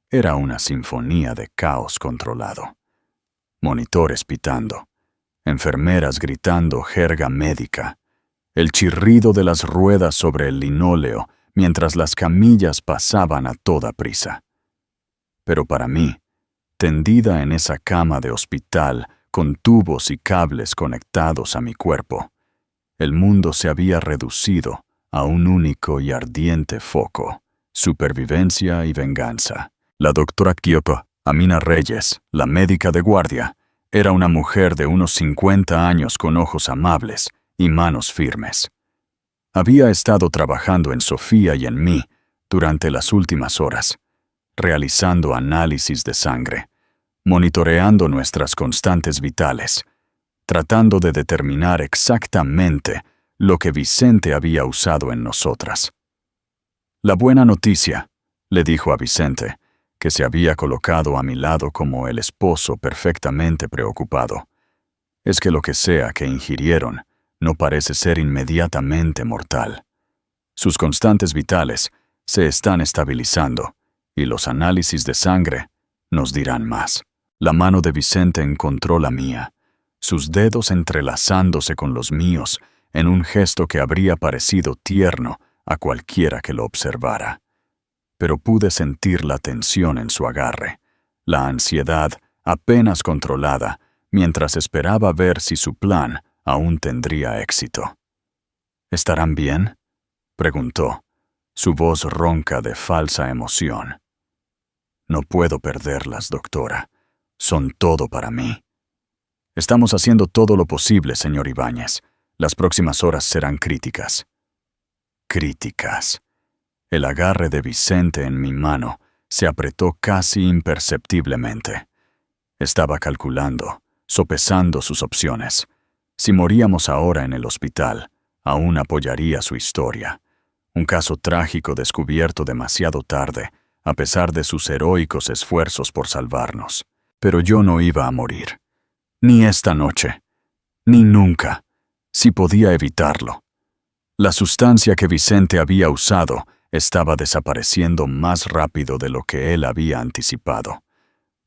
era una sinfonía de caos controlado. Monitores pitando, enfermeras gritando jerga médica, el chirrido de las ruedas sobre el linóleo mientras las camillas pasaban a toda prisa. Pero para mí, tendida en esa cama de hospital con tubos y cables conectados a mi cuerpo, el mundo se había reducido a un único y ardiente foco: supervivencia y venganza. La doctora Kyoko, Amina Reyes, la médica de guardia, era una mujer de unos 50 años con ojos amables y manos firmes. Había estado trabajando en Sofía y en mí durante las últimas horas, realizando análisis de sangre, monitoreando nuestras constantes vitales, tratando de determinar exactamente lo que Vicente había usado en nosotras. La buena noticia, le dijo a Vicente, que se había colocado a mi lado como el esposo perfectamente preocupado, es que lo que sea que ingirieron no parece ser inmediatamente mortal. Sus constantes vitales se están estabilizando y los análisis de sangre nos dirán más. La mano de Vicente encontró la mía, sus dedos entrelazándose con los míos en un gesto que habría parecido tierno a cualquiera que lo observara. Pero pude sentir la tensión en su agarre, la ansiedad apenas controlada, mientras esperaba ver si su plan aún tendría éxito. ¿Estarán bien?, preguntó, su voz ronca de falsa emoción. No puedo perderlas, doctora. Son todo para mí. Estamos haciendo todo lo posible, señor Ibáñez. Las próximas horas serán críticas. Críticas. El agarre de Vicente en mi mano se apretó casi imperceptiblemente. Estaba calculando, sopesando sus opciones. Si moríamos ahora en el hospital, aún apoyaría su historia. Un caso trágico descubierto demasiado tarde, a pesar de sus heroicos esfuerzos por salvarnos. Pero yo no iba a morir. Ni esta noche. Ni nunca. Si podía evitarlo. La sustancia que Vicente había usado estaba desapareciendo más rápido de lo que él había anticipado.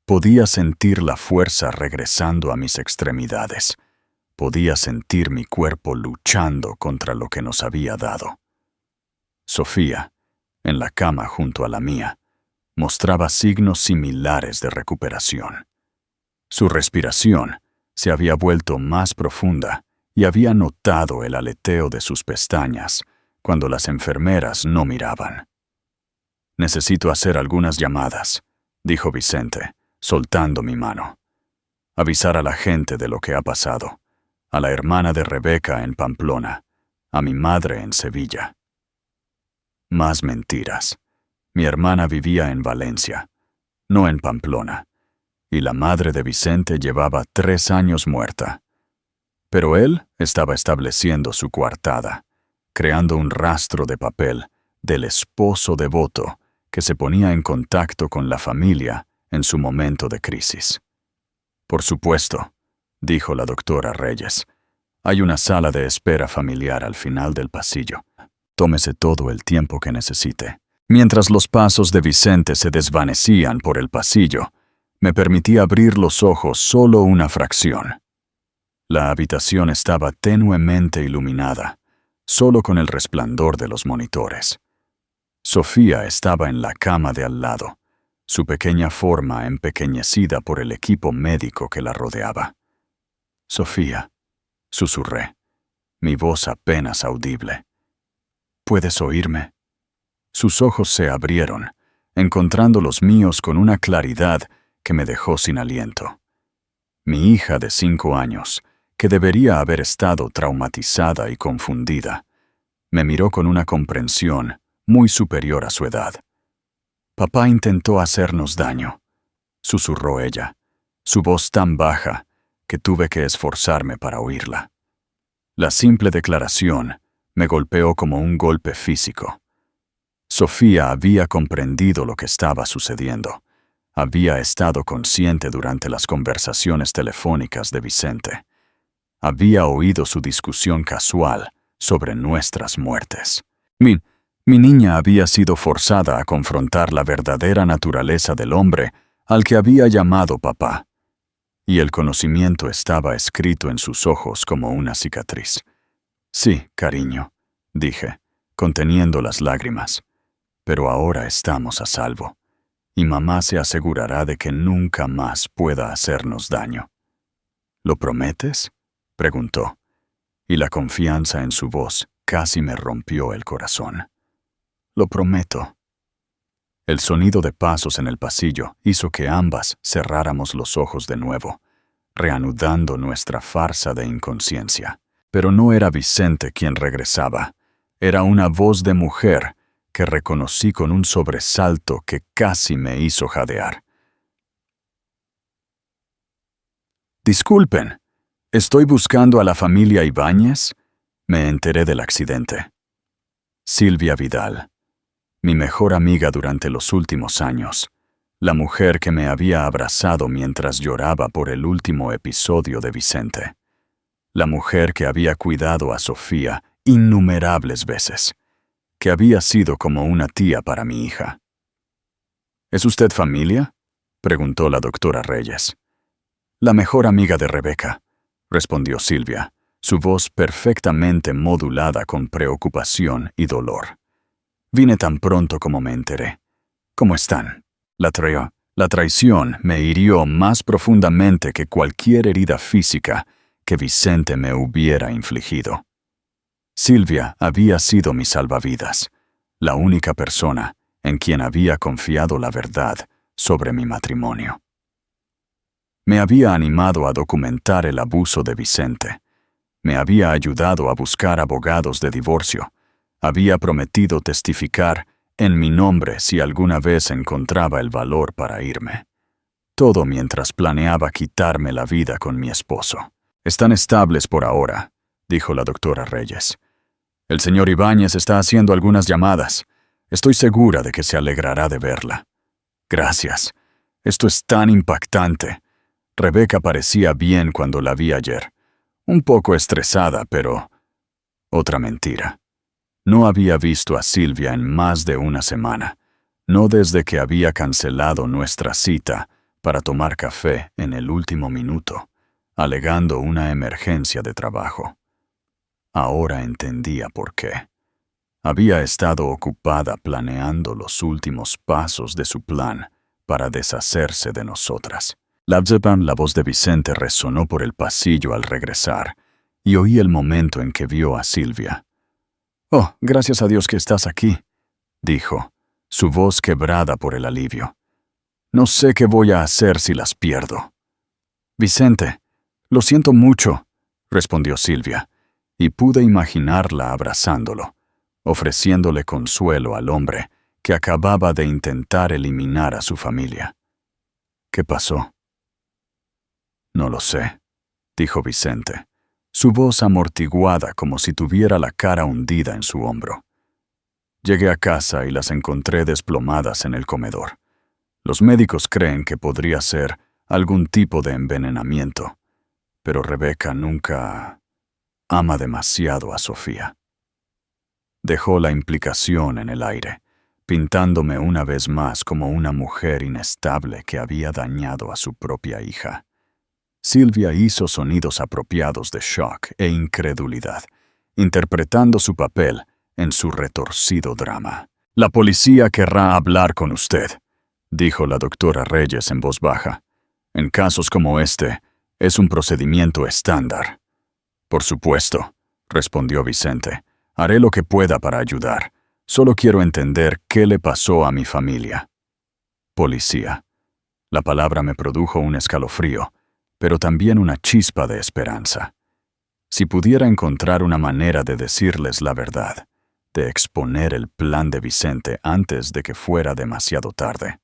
Podía sentir la fuerza regresando a mis extremidades. Podía sentir mi cuerpo luchando contra lo que nos había dado. Sofía, en la cama junto a la mía, mostraba signos similares de recuperación. Su respiración se había vuelto más profunda y había notado el aleteo de sus pestañas cuando las enfermeras no miraban. «Necesito hacer algunas llamadas», dijo Vicente, soltando mi mano. «Avisar a la gente de lo que ha pasado, a la hermana de Rebeca en Pamplona, a mi madre en Sevilla». Más mentiras. Mi hermana vivía en Valencia, no en Pamplona, y la madre de Vicente llevaba 3 años muerta. Pero él estaba estableciendo su coartada, creando un rastro de papel del esposo devoto que se ponía en contacto con la familia en su momento de crisis. «Por supuesto», dijo la doctora Reyes, «hay una sala de espera familiar al final del pasillo. Tómese todo el tiempo que necesite». Mientras los pasos de Vicente se desvanecían por el pasillo, Me permití abrir los ojos solo una fracción. La habitación estaba tenuemente iluminada, solo con el resplandor de los monitores. Sofía estaba en la cama de al lado, su pequeña forma empequeñecida por el equipo médico que la rodeaba. «Sofía», susurré, mi voz apenas audible. «¿Puedes oírme?» Sus ojos se abrieron, encontrando los míos con una claridad que me dejó sin aliento. Mi hija de 5 años, que debería haber estado traumatizada y confundida, me miró con una comprensión muy superior a su edad. «Papá intentó hacernos daño», susurró ella, su voz tan baja que tuve que esforzarme para oírla. La simple declaración me golpeó como un golpe físico. Sofía había comprendido lo que estaba sucediendo. Había estado consciente durante las conversaciones telefónicas de Vicente. Había oído su discusión casual sobre nuestras muertes. Mi niña había sido forzada a confrontar la verdadera naturaleza del hombre al que había llamado papá, y el conocimiento estaba escrito en sus ojos como una cicatriz. «Sí, cariño», dije, conteniendo las lágrimas, «pero ahora estamos a salvo, y mamá se asegurará de que nunca más pueda hacernos daño». «¿Lo prometes?», preguntó, y la confianza en su voz casi me rompió el corazón. «Lo prometo». El sonido de pasos en el pasillo hizo que ambas cerráramos los ojos de nuevo, reanudando nuestra farsa de inconsciencia. Pero no era Vicente quien regresaba, era una voz de mujer que reconocí con un sobresalto que casi me hizo jadear. «Disculpen, ¿estoy buscando a la familia Ibáñez?», me enteré del accidente. Silvia Vidal, mi mejor amiga durante los últimos años, la mujer que me había abrazado mientras lloraba por el último episodio de Vicente, la mujer que había cuidado a Sofía innumerables veces, que había sido como una tía para mi hija. «¿Es usted familia?», preguntó la doctora Reyes. «La mejor amiga de Rebeca», respondió Silvia, su voz perfectamente modulada con preocupación y dolor. «Vine tan pronto como me enteré. ¿Cómo están?» La traición me hirió más profundamente que cualquier herida física que Vicente me hubiera infligido. Silvia había sido mi salvavidas, la única persona en quien había confiado la verdad sobre mi matrimonio. Me había animado a documentar el abuso de Vicente. Me había ayudado a buscar abogados de divorcio. Había prometido testificar en mi nombre si alguna vez encontraba el valor para irme. Todo mientras planeaba quitarme la vida con mi esposo. «Están estables por ahora», dijo la doctora Reyes. «El señor Ibáñez está haciendo algunas llamadas. Estoy segura de que se alegrará de verla». «Gracias. Esto es tan impactante». Rebeca parecía bien cuando la vi ayer. Un poco estresada, pero... Otra mentira. No había visto a Silvia en más de una semana, no desde que había cancelado nuestra cita para tomar café en el último minuto, alegando una emergencia de trabajo. Ahora entendía por qué. Había estado ocupada planeando los últimos pasos de su plan para deshacerse de nosotras. La voz de Vicente resonó por el pasillo al regresar, y oí el momento en que vio a Silvia. «Oh, gracias a Dios que estás aquí», dijo, su voz quebrada por el alivio. «No sé qué voy a hacer si las pierdo». «Vicente, lo siento mucho», respondió Silvia, y pude imaginarla abrazándolo, ofreciéndole consuelo al hombre que acababa de intentar eliminar a su familia. «¿Qué pasó?» «No lo sé», dijo Vicente, su voz amortiguada como si tuviera la cara hundida en su hombro. «Llegué a casa y las encontré desplomadas en el comedor. Los médicos creen que podría ser algún tipo de envenenamiento, pero Rebeca nunca ama demasiado a Sofía». Dejó la implicación en el aire, pintándome una vez más como una mujer inestable que había dañado a su propia hija. Silvia hizo sonidos apropiados de shock e incredulidad, interpretando su papel en su retorcido drama. «La policía querrá hablar con usted», dijo la doctora Reyes en voz baja. «En casos como este, es un procedimiento estándar». «Por supuesto», respondió Vicente. «Haré lo que pueda para ayudar. Solo quiero entender qué le pasó a mi familia». Policía. La palabra me produjo un escalofrío, pero también una chispa de esperanza. Si pudiera encontrar una manera de decirles la verdad, de exponer el plan de Vicente antes de que fuera demasiado tarde.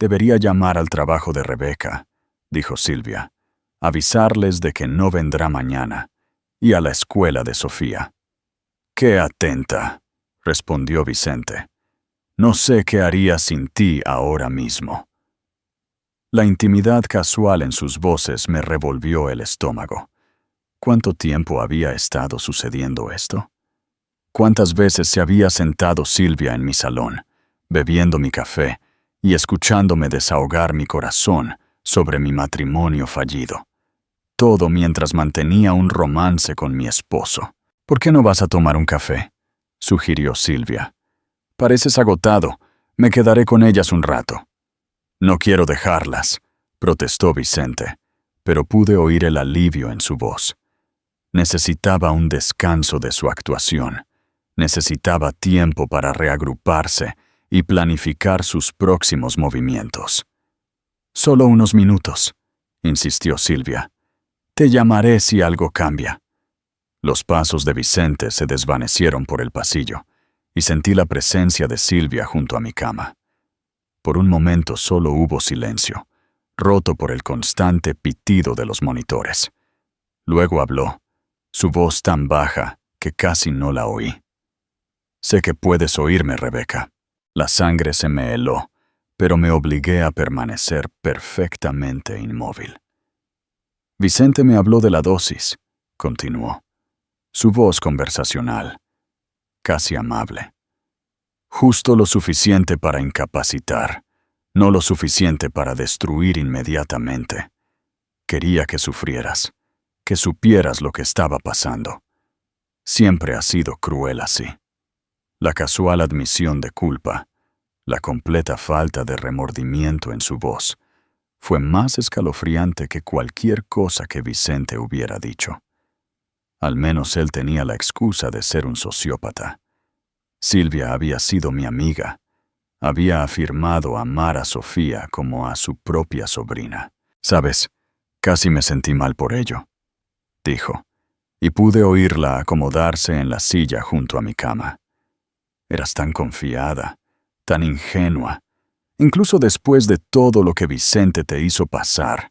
«Debería llamar al trabajo de Rebeca», dijo Silvia, «avisarles de que no vendrá mañana, y a la escuela de Sofía». «Qué atenta», respondió Vicente. «No sé qué haría sin ti ahora mismo». La intimidad casual en sus voces me revolvió el estómago. ¿Cuánto tiempo había estado sucediendo esto? ¿Cuántas veces se había sentado Silvia en mi salón, bebiendo mi café y escuchándome desahogar mi corazón sobre mi matrimonio fallido? Todo mientras mantenía un romance con mi esposo. «¿Por qué no vas a tomar un café?», sugirió Silvia. «Pareces agotado. Me quedaré con ellas un rato». «No quiero dejarlas», protestó Vicente, pero pude oír el alivio en su voz. Necesitaba un descanso de su actuación. Necesitaba tiempo para reagruparse y planificar sus próximos movimientos. «Solo unos minutos», insistió Silvia. «Te llamaré si algo cambia». Los pasos de Vicente se desvanecieron por el pasillo y sentí la presencia de Silvia junto a mi cama. Por un momento solo hubo silencio, roto por el constante pitido de los monitores. Luego habló, su voz tan baja que casi no la oí. «Sé que puedes oírme, Rebeca». La sangre se me heló, pero me obligué a permanecer perfectamente inmóvil. «Vicente me habló de la dosis», continuó. Su voz conversacional, casi amable. «Justo lo suficiente para incapacitar, no lo suficiente para destruir inmediatamente. Quería que sufrieras, que supieras lo que estaba pasando. Siempre ha sido cruel así». La casual admisión de culpa, la completa falta de remordimiento en su voz, fue más escalofriante que cualquier cosa que Vicente hubiera dicho. Al menos él tenía la excusa de ser un sociópata. Silvia había sido mi amiga. Había afirmado amar a Sofía como a su propia sobrina. «Sabes, casi me sentí mal por ello», dijo, y pude oírla acomodarse en la silla junto a mi cama. «Eras tan confiada, tan ingenua. Incluso después de todo lo que Vicente te hizo pasar,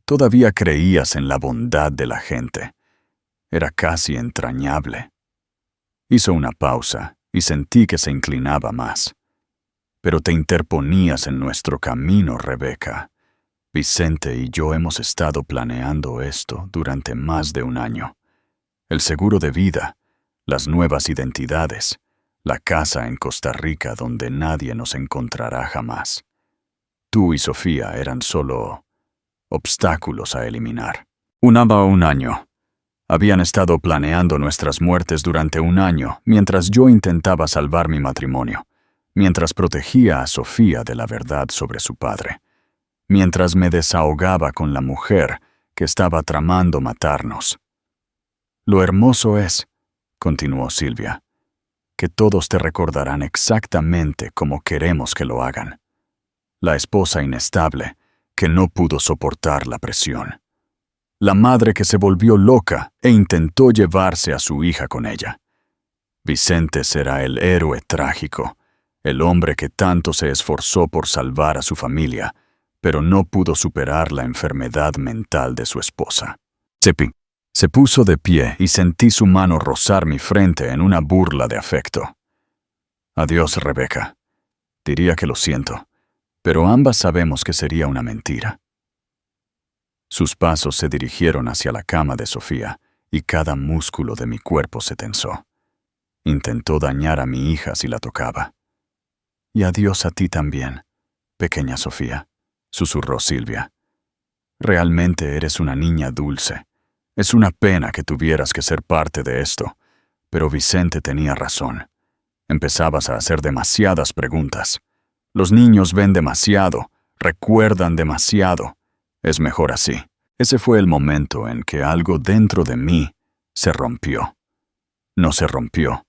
todavía creías en la bondad de la gente. Era casi entrañable». Hizo una pausa y sentí que se inclinaba más. «Pero te interponías en nuestro camino, Rebeca. Vicente y yo hemos estado planeando esto durante más de un año. El seguro de vida, las nuevas identidades, la casa en Costa Rica donde nadie nos encontrará jamás. Tú y Sofía eran solo obstáculos a eliminar. Un año. Habían estado planeando nuestras muertes durante un año mientras yo intentaba salvar mi matrimonio, mientras protegía a Sofía de la verdad sobre su padre, mientras me desahogaba con la mujer que estaba tramando matarnos. Lo hermoso es», continuó Silvia, «que todos te recordarán exactamente como queremos que lo hagan. La esposa inestable que no pudo soportar la presión. La madre que se volvió loca e intentó llevarse a su hija con ella. Vicente será el héroe trágico, el hombre que tanto se esforzó por salvar a su familia, pero no pudo superar la enfermedad mental de su esposa». Se puso de pie y sentí su mano rozar mi frente en una burla de afecto. «Adiós, Rebeca. Diría que lo siento, pero ambas sabemos que sería una mentira». Sus pasos se dirigieron hacia la cama de Sofía y cada músculo de mi cuerpo se tensó. Intentó dañar a mi hija si la tocaba. Y adiós a ti también, pequeña Sofía, susurró Silvia. Realmente eres una niña dulce. Es una pena que tuvieras que ser parte de esto, pero Vicente tenía razón. Empezabas a hacer demasiadas preguntas. Los niños ven demasiado, recuerdan demasiado. Es mejor así. Ese fue el momento en que algo dentro de mí se rompió. No se rompió,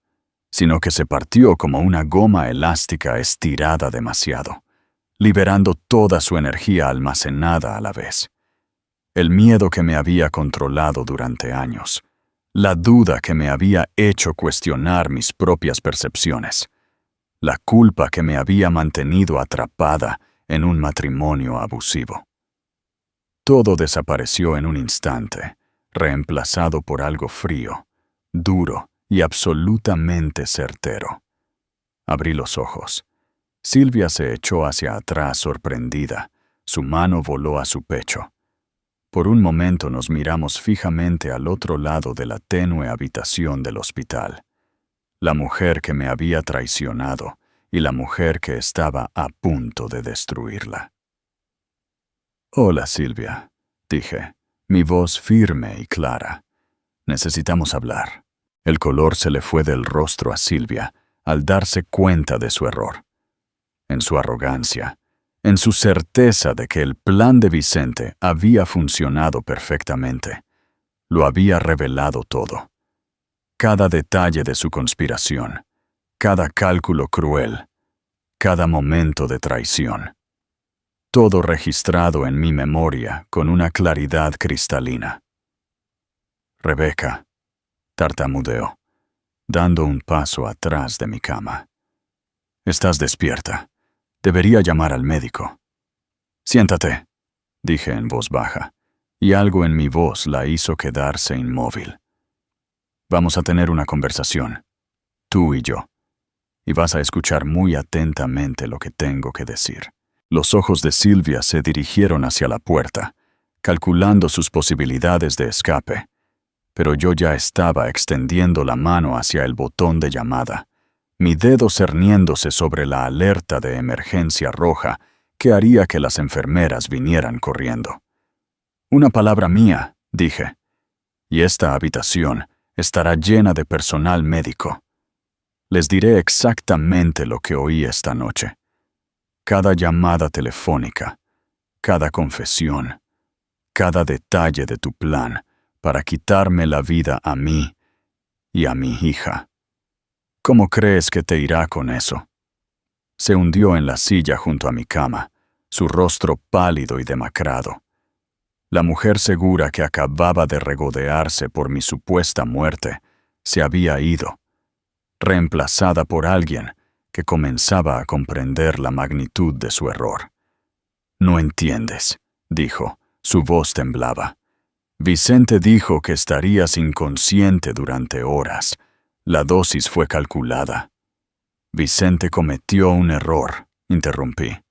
sino que se partió como una goma elástica estirada demasiado, liberando toda su energía almacenada a la vez. El miedo que me había controlado durante años, la duda que me había hecho cuestionar mis propias percepciones, la culpa que me había mantenido atrapada en un matrimonio abusivo. Todo desapareció en un instante, reemplazado por algo frío, duro y absolutamente certero. Abrí los ojos. Silvia se echó hacia atrás sorprendida. Su mano voló a su pecho. Por un momento nos miramos fijamente al otro lado de la tenue habitación del hospital. La mujer que me había traicionado y la mujer que estaba a punto de destruirla. «Hola, Silvia», dije, mi voz firme y clara. «Necesitamos hablar». El color se le fue del rostro a Silvia al darse cuenta de su error. En su arrogancia, en su certeza de que el plan de Vicente había funcionado perfectamente, lo había revelado todo. Cada detalle de su conspiración, cada cálculo cruel, cada momento de traición. Todo registrado en mi memoria con una claridad cristalina. «Rebeca», tartamudeó, dando un paso atrás de mi cama. «Estás despierta. Debería llamar al médico». «Siéntate», dije en voz baja, y algo en mi voz la hizo quedarse inmóvil. «Vamos a tener una conversación, tú y yo, y vas a escuchar muy atentamente lo que tengo que decir». Los ojos de Silvia se dirigieron hacia la puerta, calculando sus posibilidades de escape, pero yo ya estaba extendiendo la mano hacia el botón de llamada, mi dedo cerniéndose sobre la alerta de emergencia roja que haría que las enfermeras vinieran corriendo. «Una palabra mía», dije, «y esta habitación estará llena de personal médico. Les diré exactamente lo que oí esta noche. Cada llamada telefónica, cada confesión, cada detalle de tu plan para quitarme la vida a mí y a mi hija. ¿Cómo crees que te irá con eso?» Se hundió en la silla junto a mi cama, su rostro pálido y demacrado. La mujer segura que acababa de regodearse por mi supuesta muerte se había ido, reemplazada por alguien que comenzaba a comprender la magnitud de su error. «No entiendes», dijo, su voz temblaba. «Vicente dijo que estarías inconsciente durante horas. La dosis fue calculada». «Vicente cometió un error», interrumpí.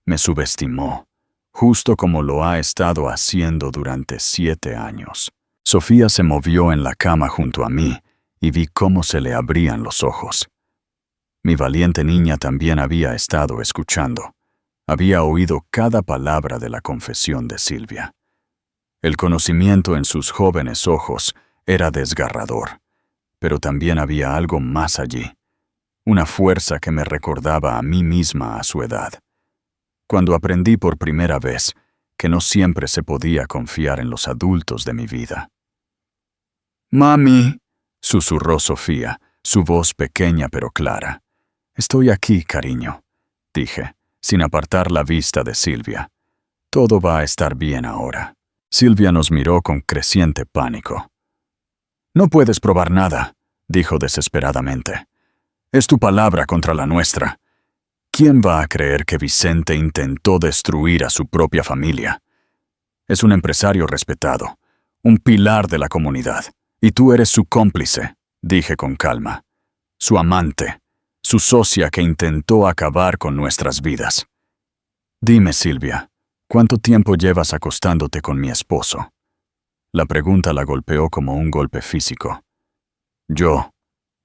«Me subestimó, justo como lo ha estado haciendo durante 7 años». Sofía se movió en la cama junto a mí y vi cómo se le abrían los ojos. Mi valiente niña también había estado escuchando. Había oído cada palabra de la confesión de Silvia. El conocimiento en sus jóvenes ojos era desgarrador, pero también había algo más allí, una fuerza que me recordaba a mí misma a su edad, cuando aprendí por primera vez que no siempre se podía confiar en los adultos de mi vida. «Mami», susurró Sofía, su voz pequeña pero clara. «Estoy aquí, cariño», dije, sin apartar la vista de Silvia. «Todo va a estar bien ahora». Silvia nos miró con creciente pánico. «No puedes probar nada», dijo desesperadamente. «Es tu palabra contra la nuestra. ¿Quién va a creer que Vicente intentó destruir a su propia familia? Es un empresario respetado, un pilar de la comunidad, y tú eres su cómplice», dije con calma. «Su amante, su socia que intentó acabar con nuestras vidas. Dime, Silvia, ¿cuánto tiempo llevas acostándote con mi esposo?» La pregunta la golpeó como un golpe físico. «Yo,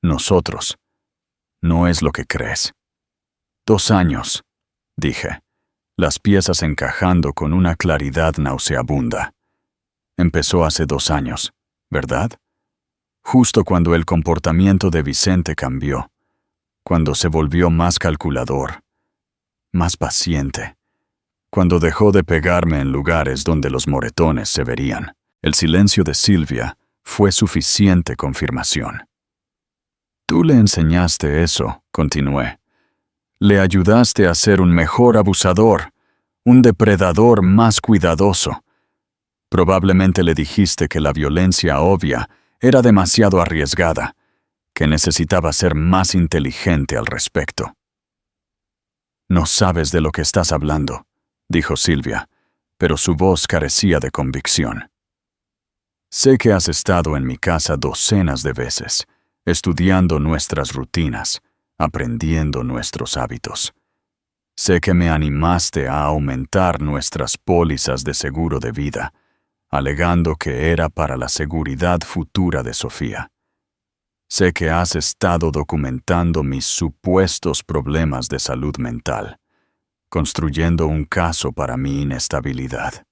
nosotros. No es lo que crees». 2 años, dije, las piezas encajando con una claridad nauseabunda. Empezó hace 2 años, ¿verdad? Justo cuando el comportamiento de Vicente cambió, cuando se volvió más calculador, más paciente, cuando dejó de pegarme en lugares donde los moretones se verían. El silencio de Silvia fue suficiente confirmación. Tú le enseñaste eso, continué. Le ayudaste a ser un mejor abusador, un depredador más cuidadoso. Probablemente le dijiste que la violencia obvia era demasiado arriesgada, que necesitaba ser más inteligente al respecto. No sabes de lo que estás hablando, dijo Silvia, pero su voz carecía de convicción. Sé que has estado en mi casa docenas de veces, estudiando nuestras rutinas, aprendiendo nuestros hábitos. Sé que me animaste a aumentar nuestras pólizas de seguro de vida, alegando que era para la seguridad futura de Sofía. Sé que has estado documentando mis supuestos problemas de salud mental, construyendo un caso para mi inestabilidad.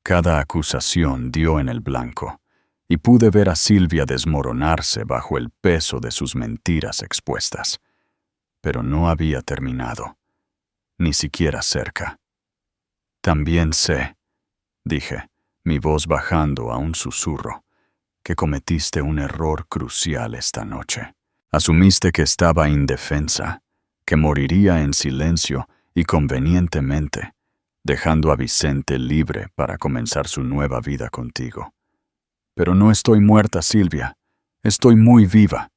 Cada acusación dio en el blanco, y pude ver a Silvia desmoronarse bajo el peso de sus mentiras expuestas. Pero no había terminado, ni siquiera cerca. También sé, dije, mi voz bajando a un susurro, que cometiste un error crucial esta noche. Asumiste que estaba indefensa, que moriría en silencio y convenientemente, dejando a Vicente libre para comenzar su nueva vida contigo. Pero no estoy muerta, Silvia. Estoy muy viva,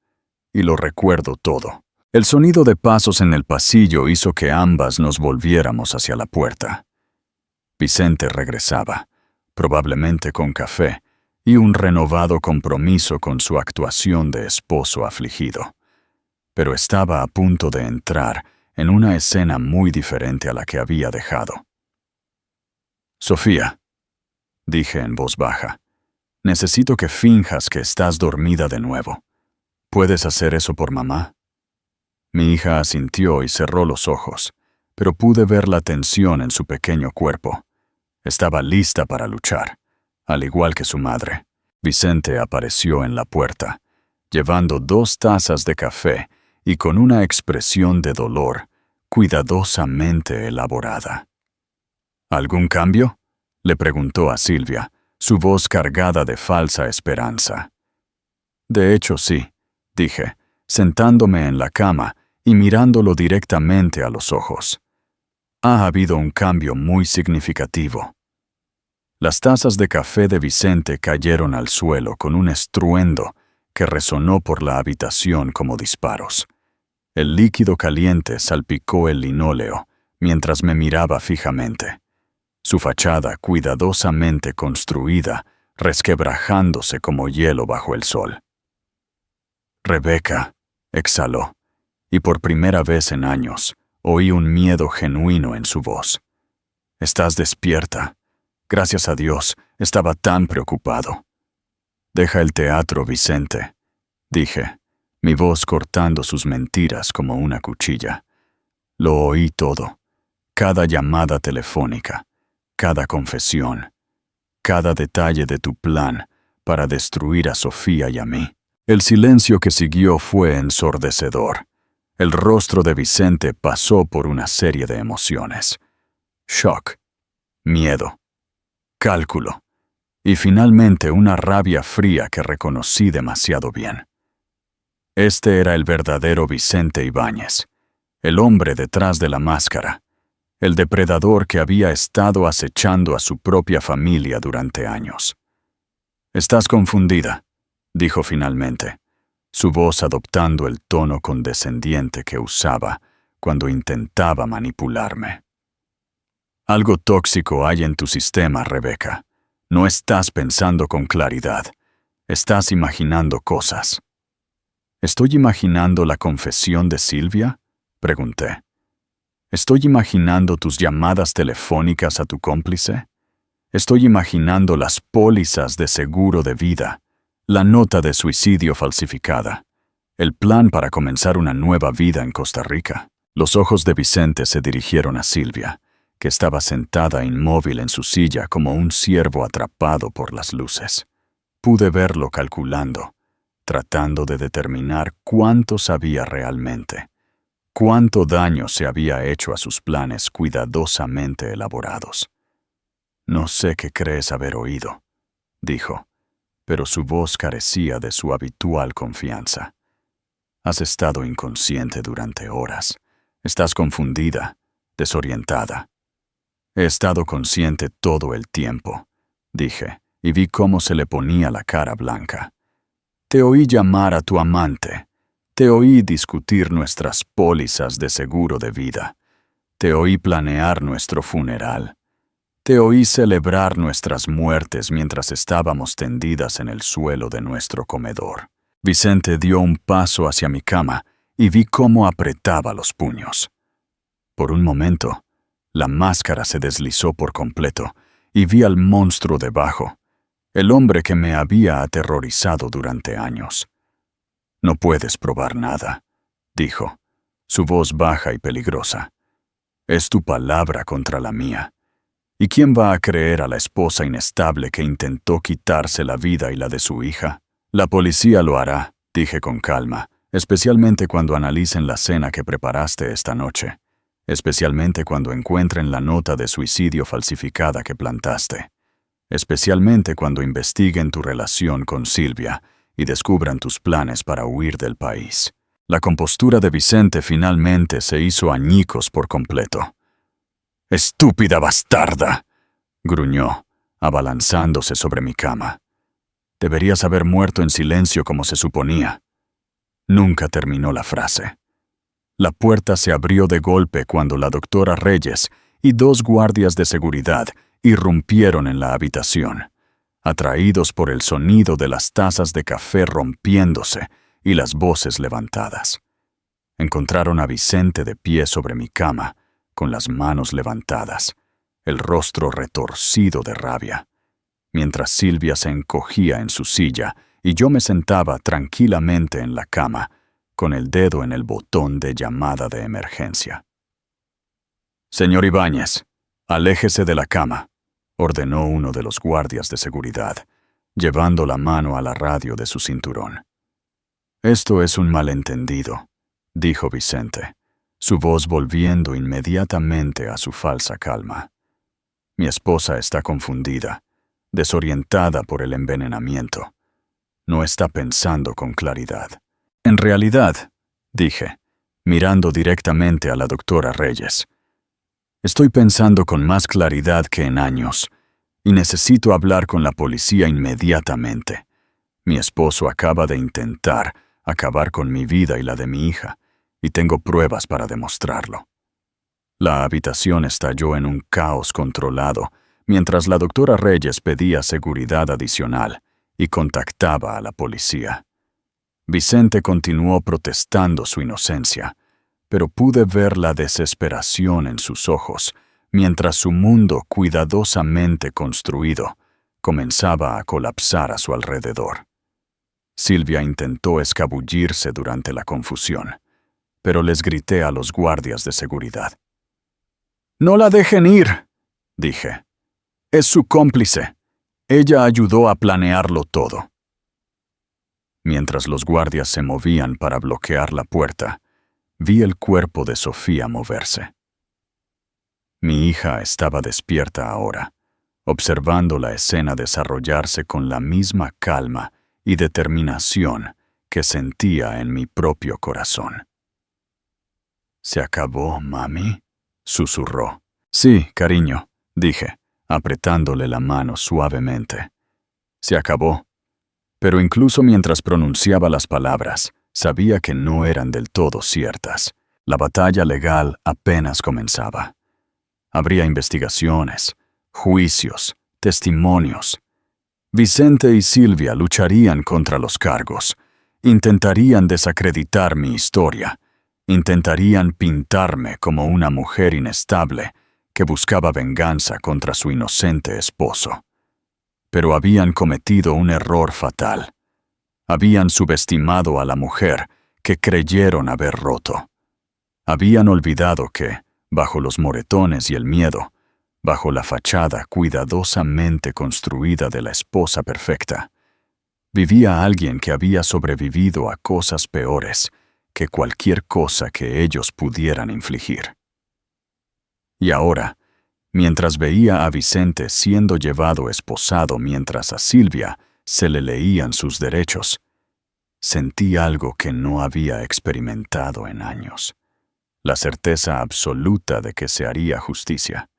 y lo recuerdo todo. El sonido de pasos en el pasillo hizo que ambas nos volviéramos hacia la puerta. Vicente regresaba, probablemente con café, y un renovado compromiso con su actuación de esposo afligido. Pero estaba a punto de entrar en una escena muy diferente a la que había dejado. Sofía, dije en voz baja, necesito que finjas que estás dormida de nuevo. ¿Puedes hacer eso por mamá? Mi hija asintió y cerró los ojos, pero pude ver la tensión en su pequeño cuerpo. Estaba lista para luchar, al igual que su madre. Vicente apareció en la puerta, llevando 2 tazas de café y con una expresión de dolor cuidadosamente elaborada. ¿Algún cambio?, le preguntó a Silvia, su voz cargada de falsa esperanza. De hecho, sí, dije, sentándome en la cama y mirándolo directamente a los ojos. Ha habido un cambio muy significativo. Las tazas de café de Vicente cayeron al suelo con un estruendo que resonó por la habitación como disparos. El líquido caliente salpicó el linóleo mientras me miraba fijamente. Su fachada cuidadosamente construida, resquebrajándose como hielo bajo el sol. Rebeca, exhaló, y por primera vez en años oí un miedo genuino en su voz. ¿Estás despierta? Gracias a Dios, estaba tan preocupado. Deja el teatro, Vicente, dije, mi voz cortando sus mentiras como una cuchilla. Lo oí todo, cada llamada telefónica, cada confesión, cada detalle de tu plan para destruir a Sofía y a mí. El silencio que siguió fue ensordecedor. El rostro de Vicente pasó por una serie de emociones. Shock, miedo, cálculo, y finalmente una rabia fría que reconocí demasiado bien. Este era el verdadero Vicente Ibáñez, el hombre detrás de la máscara, el depredador que había estado acechando a su propia familia durante años. «Estás confundida», dijo finalmente, su voz adoptando el tono condescendiente que usaba cuando intentaba manipularme. «Algo tóxico hay en tu sistema, Rebeca. No estás pensando con claridad. Estás imaginando cosas». «¿Estoy imaginando la confesión de Silvia?», pregunté. ¿Estoy imaginando tus llamadas telefónicas a tu cómplice? ¿Estoy imaginando las pólizas de seguro de vida, la nota de suicidio falsificada, el plan para comenzar una nueva vida en Costa Rica? Los ojos de Vicente se dirigieron a Silvia, que estaba sentada inmóvil en su silla como un ciervo atrapado por las luces. Pude verlo calculando, tratando de determinar cuánto sabía realmente, cuánto daño se había hecho a sus planes cuidadosamente elaborados. «No sé qué crees haber oído», dijo, pero su voz carecía de su habitual confianza. «Has estado inconsciente durante horas. Estás confundida, desorientada». «He estado consciente todo el tiempo», dije, y vi cómo se le ponía la cara blanca. «Te oí llamar a tu amante. Te oí discutir nuestras pólizas de seguro de vida. Te oí planear nuestro funeral. Te oí celebrar nuestras muertes mientras estábamos tendidas en el suelo de nuestro comedor». Vicente dio un paso hacia mi cama y vi cómo apretaba los puños. Por un momento, la máscara se deslizó por completo y vi al monstruo debajo, el hombre que me había aterrorizado durante años. «No puedes probar nada», dijo, su voz baja y peligrosa. «Es tu palabra contra la mía. ¿Y quién va a creer a la esposa inestable que intentó quitarse la vida y la de su hija?» «La policía lo hará», dije con calma, «especialmente cuando analicen la cena que preparaste esta noche, especialmente cuando encuentren la nota de suicidio falsificada que plantaste, especialmente cuando investiguen tu relación con Silvia y descubran tus planes para huir del país». La compostura de Vicente finalmente se hizo añicos por completo. «¡Estúpida bastarda!», gruñó, abalanzándose sobre mi cama. «Deberías haber muerto en silencio como se suponía». Nunca terminó la frase. La puerta se abrió de golpe cuando la doctora Reyes y 2 guardias de seguridad irrumpieron en la habitación, atraídos por el sonido de las tazas de café rompiéndose y las voces levantadas. Encontraron a Vicente de pie sobre mi cama, con las manos levantadas, el rostro retorcido de rabia, mientras Silvia se encogía en su silla y yo me sentaba tranquilamente en la cama, con el dedo en el botón de llamada de emergencia. «Señor Ibáñez, aléjese de la cama», ordenó uno de los guardias de seguridad, llevando la mano a la radio de su cinturón. «Esto es un malentendido», dijo Vicente, su voz volviendo inmediatamente a su falsa calma. «Mi esposa está confundida, desorientada por el envenenamiento. No está pensando con claridad». «En realidad», dije, mirando directamente a la doctora Reyes, «estoy pensando con más claridad que en años, y necesito hablar con la policía inmediatamente. Mi esposo acaba de intentar acabar con mi vida y la de mi hija, y tengo pruebas para demostrarlo». La habitación estalló en un caos controlado, mientras la doctora Reyes pedía seguridad adicional y contactaba a la policía. Vicente continuó protestando su inocencia, pero pude ver la desesperación en sus ojos, mientras su mundo cuidadosamente construido comenzaba a colapsar a su alrededor. Silvia intentó escabullirse durante la confusión, pero les grité a los guardias de seguridad. «No la dejen ir», dije. «Es su cómplice. Ella ayudó a planearlo todo». Mientras los guardias se movían para bloquear la puerta, vi el cuerpo de Sofía moverse. Mi hija estaba despierta ahora, observando la escena desarrollarse con la misma calma y determinación que sentía en mi propio corazón. «¿Se acabó, mami?», susurró. «Sí, cariño», dije, apretándole la mano suavemente. «Se acabó». Pero incluso mientras pronunciaba las palabras, sabía que no eran del todo ciertas. La batalla legal apenas comenzaba. Habría investigaciones, juicios, testimonios. Vicente y Silvia lucharían contra los cargos, intentarían desacreditar mi historia, intentarían pintarme como una mujer inestable que buscaba venganza contra su inocente esposo. Pero habían cometido un error fatal. Habían subestimado a la mujer que creyeron haber roto. Habían olvidado que, bajo los moretones y el miedo, bajo la fachada cuidadosamente construida de la esposa perfecta, vivía alguien que había sobrevivido a cosas peores que cualquier cosa que ellos pudieran infligir. Y ahora, mientras veía a Vicente siendo llevado esposado mientras a Silvia se le leían sus derechos, sentí algo que no había experimentado en años: la certeza absoluta de que se haría justicia.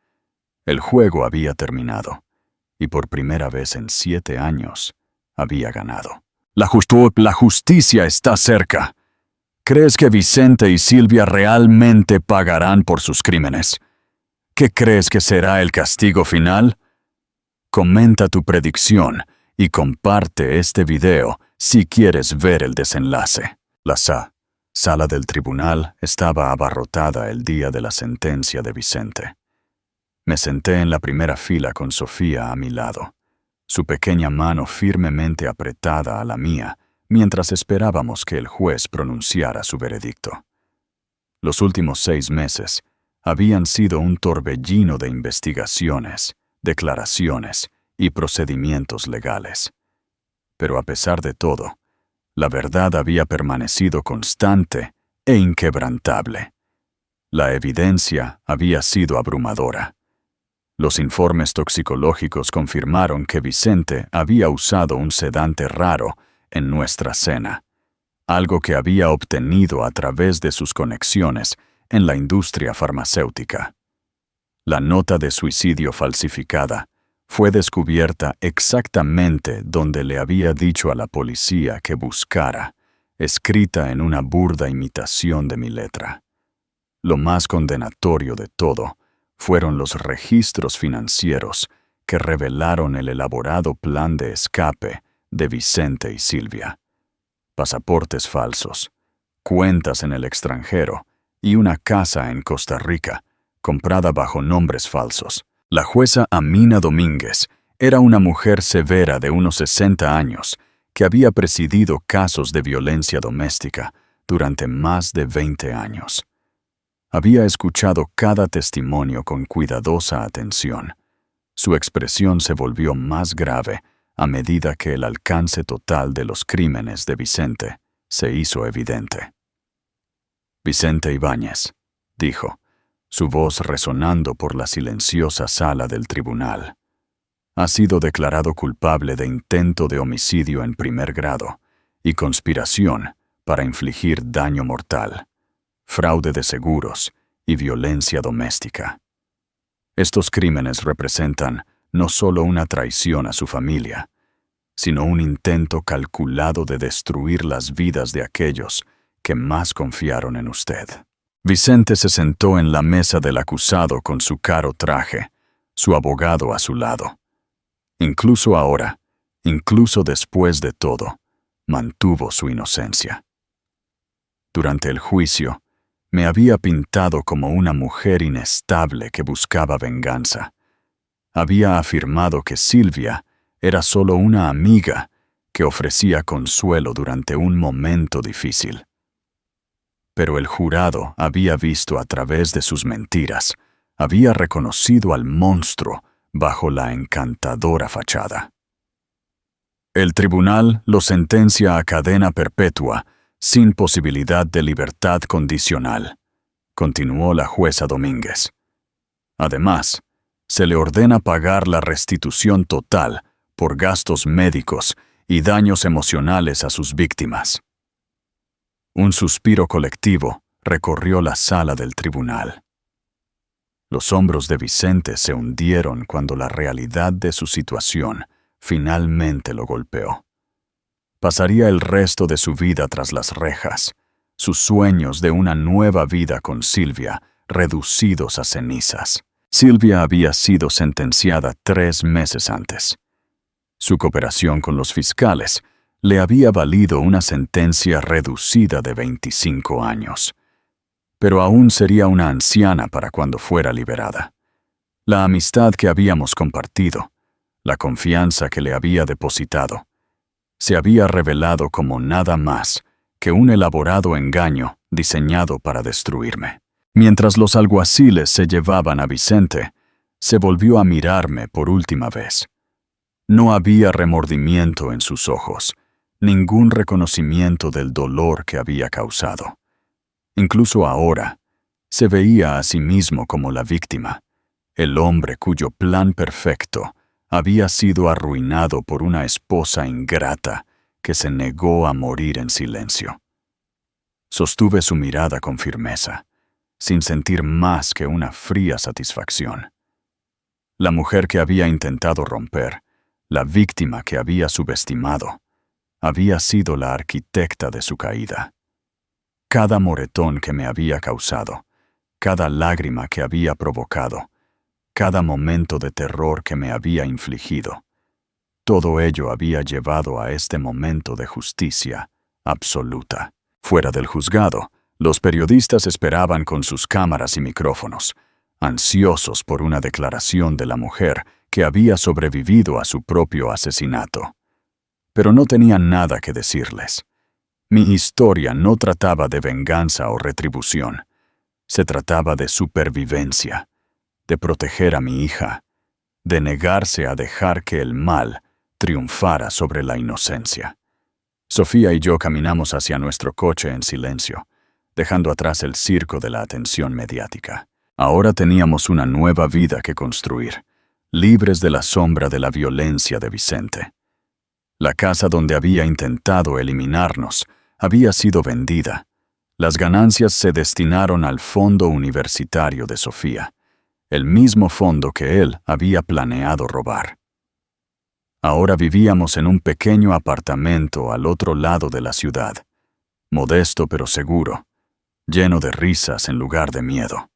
El juego había terminado, y por primera vez en 7 años había ganado. La justicia está cerca. ¿Crees que Vicente y Silvia realmente pagarán por sus crímenes? ¿Qué crees que será el castigo final? Comenta tu predicción y comparte este video si quieres ver el desenlace. La sala del tribunal estaba abarrotada el día de la sentencia de Vicente. Me senté en la primera fila con Sofía a mi lado, su pequeña mano firmemente apretada a la mía, mientras esperábamos que el juez pronunciara su veredicto. Los últimos 6 meses habían sido un torbellino de investigaciones, declaraciones y procedimientos legales. Pero a pesar de todo, la verdad había permanecido constante e inquebrantable. La evidencia había sido abrumadora. Los informes toxicológicos confirmaron que Vicente había usado un sedante raro en nuestra cena, algo que había obtenido a través de sus conexiones en la industria farmacéutica. La nota de suicidio falsificada fue descubierta exactamente donde le había dicho a la policía que buscara, escrita en una burda imitación de mi letra. Lo más condenatorio de todo fueron los registros financieros que revelaron el elaborado plan de escape de Vicente y Silvia. Pasaportes falsos, cuentas en el extranjero y una casa en Costa Rica, comprada bajo nombres falsos. La jueza Amina Domínguez era una mujer severa de unos 60 años que había presidido casos de violencia doméstica durante más de 20 años. Había escuchado cada testimonio con cuidadosa atención. Su expresión se volvió más grave a medida que el alcance total de los crímenes de Vicente se hizo evidente. Vicente Ibáñez, dijo, su voz resonando por la silenciosa sala del tribunal, ha sido declarado culpable de intento de homicidio en primer grado y conspiración para infligir daño mortal, fraude de seguros y violencia doméstica. Estos crímenes representan no solo una traición a su familia, sino un intento calculado de destruir las vidas de aquellos que más confiaron en usted. Vicente se sentó en la mesa del acusado con su caro traje, su abogado a su lado. Incluso ahora, incluso después de todo, mantuvo su inocencia. Durante el juicio, me había pintado como una mujer inestable que buscaba venganza. Había afirmado que Silvia era solo una amiga que ofrecía consuelo durante un momento difícil. Pero el jurado había visto a través de sus mentiras, había reconocido al monstruo bajo la encantadora fachada. El tribunal lo sentencia a cadena perpetua, sin posibilidad de libertad condicional, continuó la jueza Domínguez. Además, se le ordena pagar la restitución total por gastos médicos y daños emocionales a sus víctimas. Un suspiro colectivo recorrió la sala del tribunal. Los hombros de Vicente se hundieron cuando la realidad de su situación finalmente lo golpeó. Pasaría el resto de su vida tras las rejas, sus sueños de una nueva vida con Silvia reducidos a cenizas. Silvia había sido sentenciada 3 meses antes. Su cooperación con los fiscales le había valido una sentencia reducida de 25 años. Pero aún sería una anciana para cuando fuera liberada. La amistad que habíamos compartido, la confianza que le había depositado, se había revelado como nada más que un elaborado engaño diseñado para destruirme. Mientras los alguaciles se llevaban a Vicente, se volvió a mirarme por última vez. No había remordimiento en sus ojos, ningún reconocimiento del dolor que había causado. Incluso ahora, se veía a sí mismo como la víctima, el hombre cuyo plan perfecto había sido arruinado por una esposa ingrata que se negó a morir en silencio. Sostuve su mirada con firmeza, sin sentir más que una fría satisfacción. La mujer que había intentado romper, la víctima que había subestimado, había sido la arquitecta de su caída. Cada moretón que me había causado, cada lágrima que había provocado, cada momento de terror que me había infligido, todo ello había llevado a este momento de justicia absoluta. Fuera del juzgado, los periodistas esperaban con sus cámaras y micrófonos, ansiosos por una declaración de la mujer que había sobrevivido a su propio asesinato. Pero no tenían nada que decirles. Mi historia no trataba de venganza o retribución. Se trataba de supervivencia, de proteger a mi hija, de negarse a dejar que el mal triunfara sobre la inocencia. Sofía y yo caminamos hacia nuestro coche en silencio, dejando atrás el circo de la atención mediática. Ahora teníamos una nueva vida que construir, libres de la sombra de la violencia de Vicente. La casa donde había intentado eliminarnos había sido vendida. Las ganancias se destinaron al fondo universitario de Sofía, el mismo fondo que él había planeado robar. Ahora vivíamos en un pequeño apartamento al otro lado de la ciudad, modesto pero seguro, lleno de risas en lugar de miedo.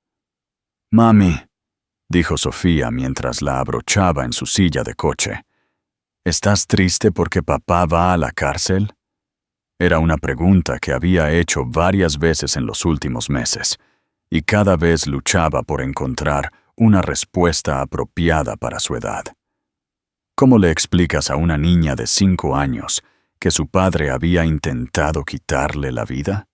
«Mami», dijo Sofía mientras la abrochaba en su silla de coche, «¿estás triste porque papá va a la cárcel?» Era una pregunta que había hecho varias veces en los últimos meses, y cada vez luchaba por encontrar una respuesta apropiada para su edad. ¿Cómo le explicas a una niña de 5 años que su padre había intentado quitarle la vida?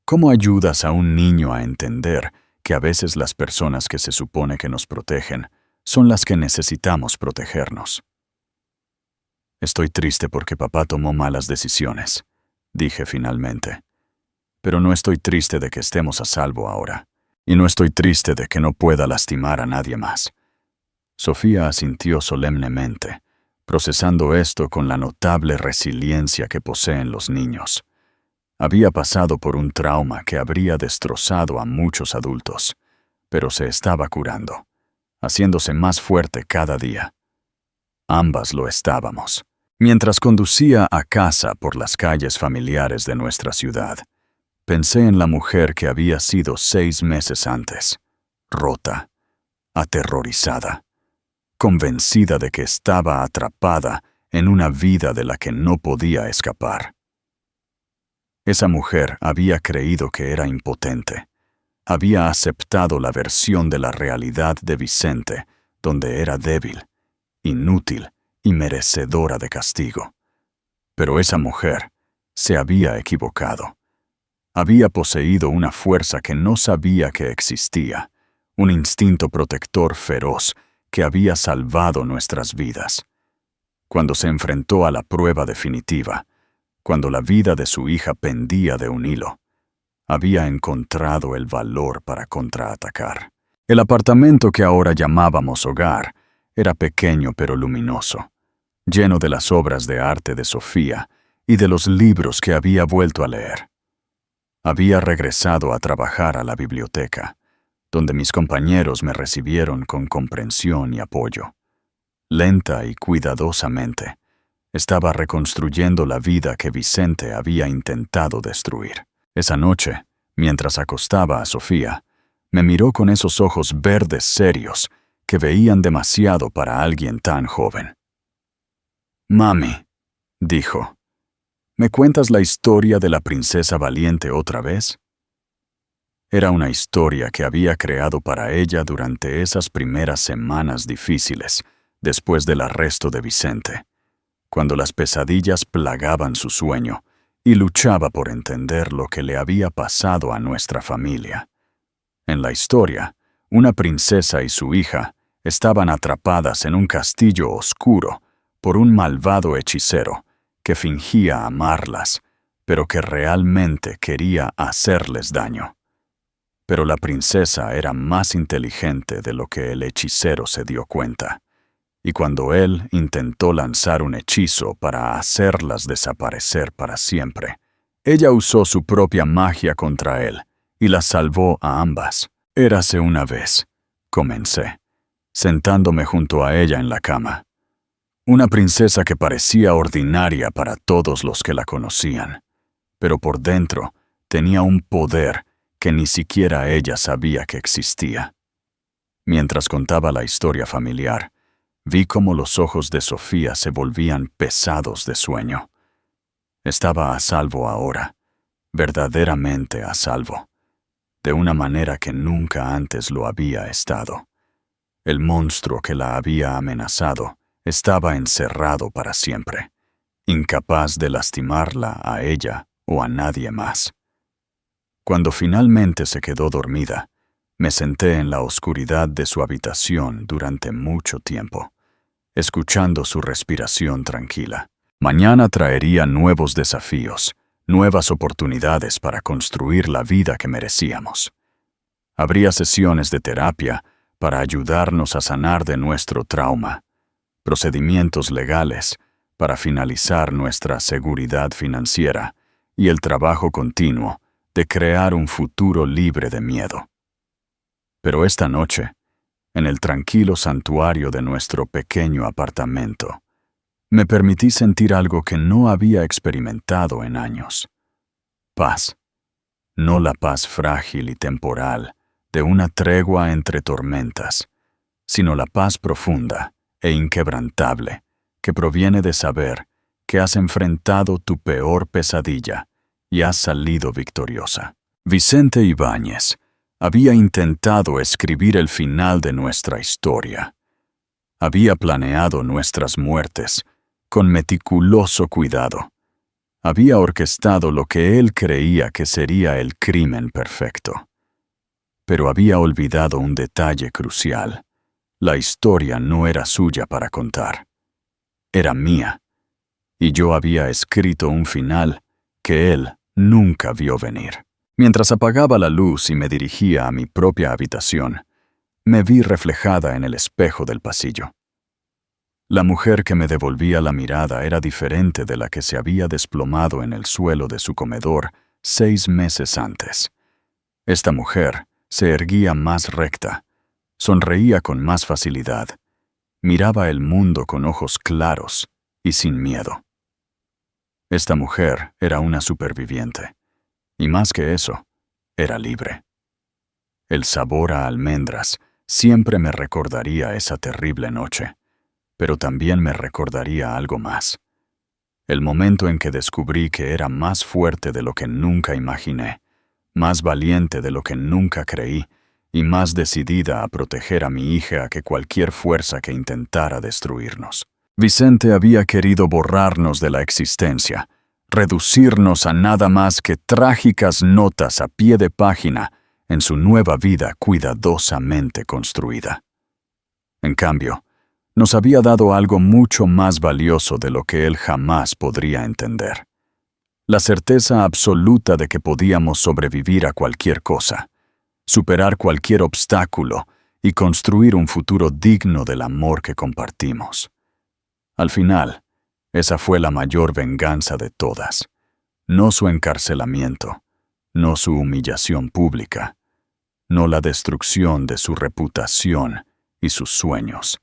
¿Cómo ayudas a un niño a entender que a veces las personas que se supone que nos protegen son las que necesitamos protegernos? «Estoy triste porque papá tomó malas decisiones», dije finalmente. «Pero no estoy triste de que estemos a salvo ahora, y no estoy triste de que no pueda lastimar a nadie más». Sofía asintió solemnemente, procesando esto con la notable resiliencia que poseen los niños. Había pasado por un trauma que habría destrozado a muchos adultos, pero se estaba curando, haciéndose más fuerte cada día. Ambas lo estábamos. Mientras conducía a casa por las calles familiares de nuestra ciudad, pensé en la mujer que había sido 6 meses antes, rota, aterrorizada, convencida de que estaba atrapada en una vida de la que no podía escapar. Esa mujer había creído que era impotente. Había aceptado la versión de la realidad de Vicente, donde era débil, inútil y merecedora de castigo. Pero esa mujer se había equivocado. Había poseído una fuerza que no sabía que existía, un instinto protector feroz que había salvado nuestras vidas. Cuando se enfrentó a la prueba definitiva, cuando la vida de su hija pendía de un hilo, había encontrado el valor para contraatacar. El apartamento que ahora llamábamos hogar era pequeño pero luminoso, lleno de las obras de arte de Sofía y de los libros que había vuelto a leer. Había regresado a trabajar a la biblioteca, donde mis compañeros me recibieron con comprensión y apoyo. Lenta y cuidadosamente, estaba reconstruyendo la vida que Vicente había intentado destruir. Esa noche, mientras acostaba a Sofía, me miró con esos ojos verdes serios que veían demasiado para alguien tan joven. «Mami», dijo, «¿me cuentas la historia de la princesa valiente otra vez?» Era una historia que había creado para ella durante esas primeras semanas difíciles, después del arresto de Vicente, cuando las pesadillas plagaban su sueño y luchaba por entender lo que le había pasado a nuestra familia. En la historia, una princesa y su hija estaban atrapadas en un castillo oscuro por un malvado hechicero que fingía amarlas, pero que realmente quería hacerles daño. Pero la princesa era más inteligente de lo que el hechicero se dio cuenta, y cuando él intentó lanzar un hechizo para hacerlas desaparecer para siempre, ella usó su propia magia contra él y las salvó a ambas. Érase una vez, comencé, sentándome junto a ella en la cama. Una princesa que parecía ordinaria para todos los que la conocían, pero por dentro tenía un poder que ni siquiera ella sabía que existía. Mientras contaba la historia familiar, vi cómo los ojos de Sofía se volvían pesados de sueño. Estaba a salvo ahora, verdaderamente a salvo, de una manera que nunca antes lo había estado. El monstruo que la había amenazado estaba encerrado para siempre, incapaz de lastimarla a ella o a nadie más. Cuando finalmente se quedó dormida, me senté en la oscuridad de su habitación durante mucho tiempo, escuchando su respiración tranquila. Mañana traería nuevos desafíos, nuevas oportunidades para construir la vida que merecíamos. Habría sesiones de terapia para ayudarnos a sanar de nuestro trauma, procedimientos legales para finalizar nuestra seguridad financiera y el trabajo continuo de crear un futuro libre de miedo. Pero esta noche, en el tranquilo santuario de nuestro pequeño apartamento, me permití sentir algo que no había experimentado en años. Paz. No la paz frágil y temporal de una tregua entre tormentas, sino la paz profunda e inquebrantable que proviene de saber que has enfrentado tu peor pesadilla y has salido victoriosa. Vicente Ibáñez había intentado escribir el final de nuestra historia. Había planeado nuestras muertes con meticuloso cuidado. Había orquestado lo que él creía que sería el crimen perfecto. Pero había olvidado un detalle crucial. La historia no era suya para contar. Era mía. Y yo había escrito un final que él nunca vio venir. Mientras apagaba la luz y me dirigía a mi propia habitación, me vi reflejada en el espejo del pasillo. La mujer que me devolvía la mirada era diferente de la que se había desplomado en el suelo de su comedor 6 meses antes. Esta mujer se erguía más recta, sonreía con más facilidad, miraba el mundo con ojos claros y sin miedo. Esta mujer era una superviviente, y más que eso, era libre. El sabor a almendras siempre me recordaría esa terrible noche, pero también me recordaría algo más. El momento en que descubrí que era más fuerte de lo que nunca imaginé, más valiente de lo que nunca creí, y más decidida a proteger a mi hija que cualquier fuerza que intentara destruirnos. Vicente había querido borrarnos de la existencia, reducirnos a nada más que trágicas notas a pie de página en su nueva vida cuidadosamente construida. En cambio, nos había dado algo mucho más valioso de lo que él jamás podría entender. La certeza absoluta de que podíamos sobrevivir a cualquier cosa, superar cualquier obstáculo y construir un futuro digno del amor que compartimos. Al final, esa fue la mayor venganza de todas. No su encarcelamiento, no su humillación pública, no la destrucción de su reputación y sus sueños.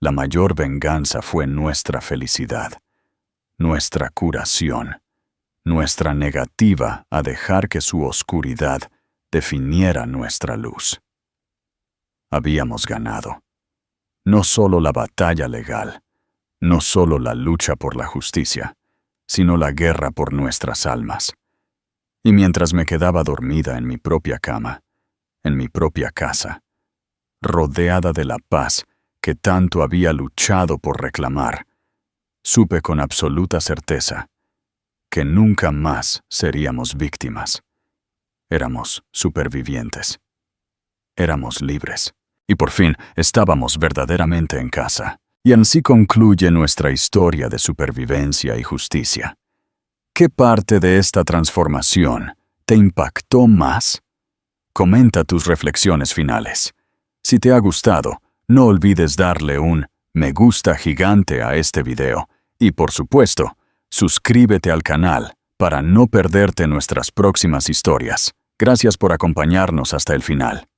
La mayor venganza fue nuestra felicidad, nuestra curación, nuestra negativa a dejar que su oscuridad definiera nuestra luz. Habíamos ganado. No solo la batalla legal, no solo la lucha por la justicia, sino la guerra por nuestras almas. Y mientras me quedaba dormida en mi propia cama, en mi propia casa, rodeada de la paz que tanto había luchado por reclamar, supe con absoluta certeza que nunca más seríamos víctimas. Éramos supervivientes. Éramos libres. Y por fin estábamos verdaderamente en casa. Y así concluye nuestra historia de supervivencia y justicia. ¿Qué parte de esta transformación te impactó más? Comenta tus reflexiones finales. Si te ha gustado, no olvides darle un me gusta gigante a este video y, por supuesto, suscríbete al canal para no perderte nuestras próximas historias. Gracias por acompañarnos hasta el final.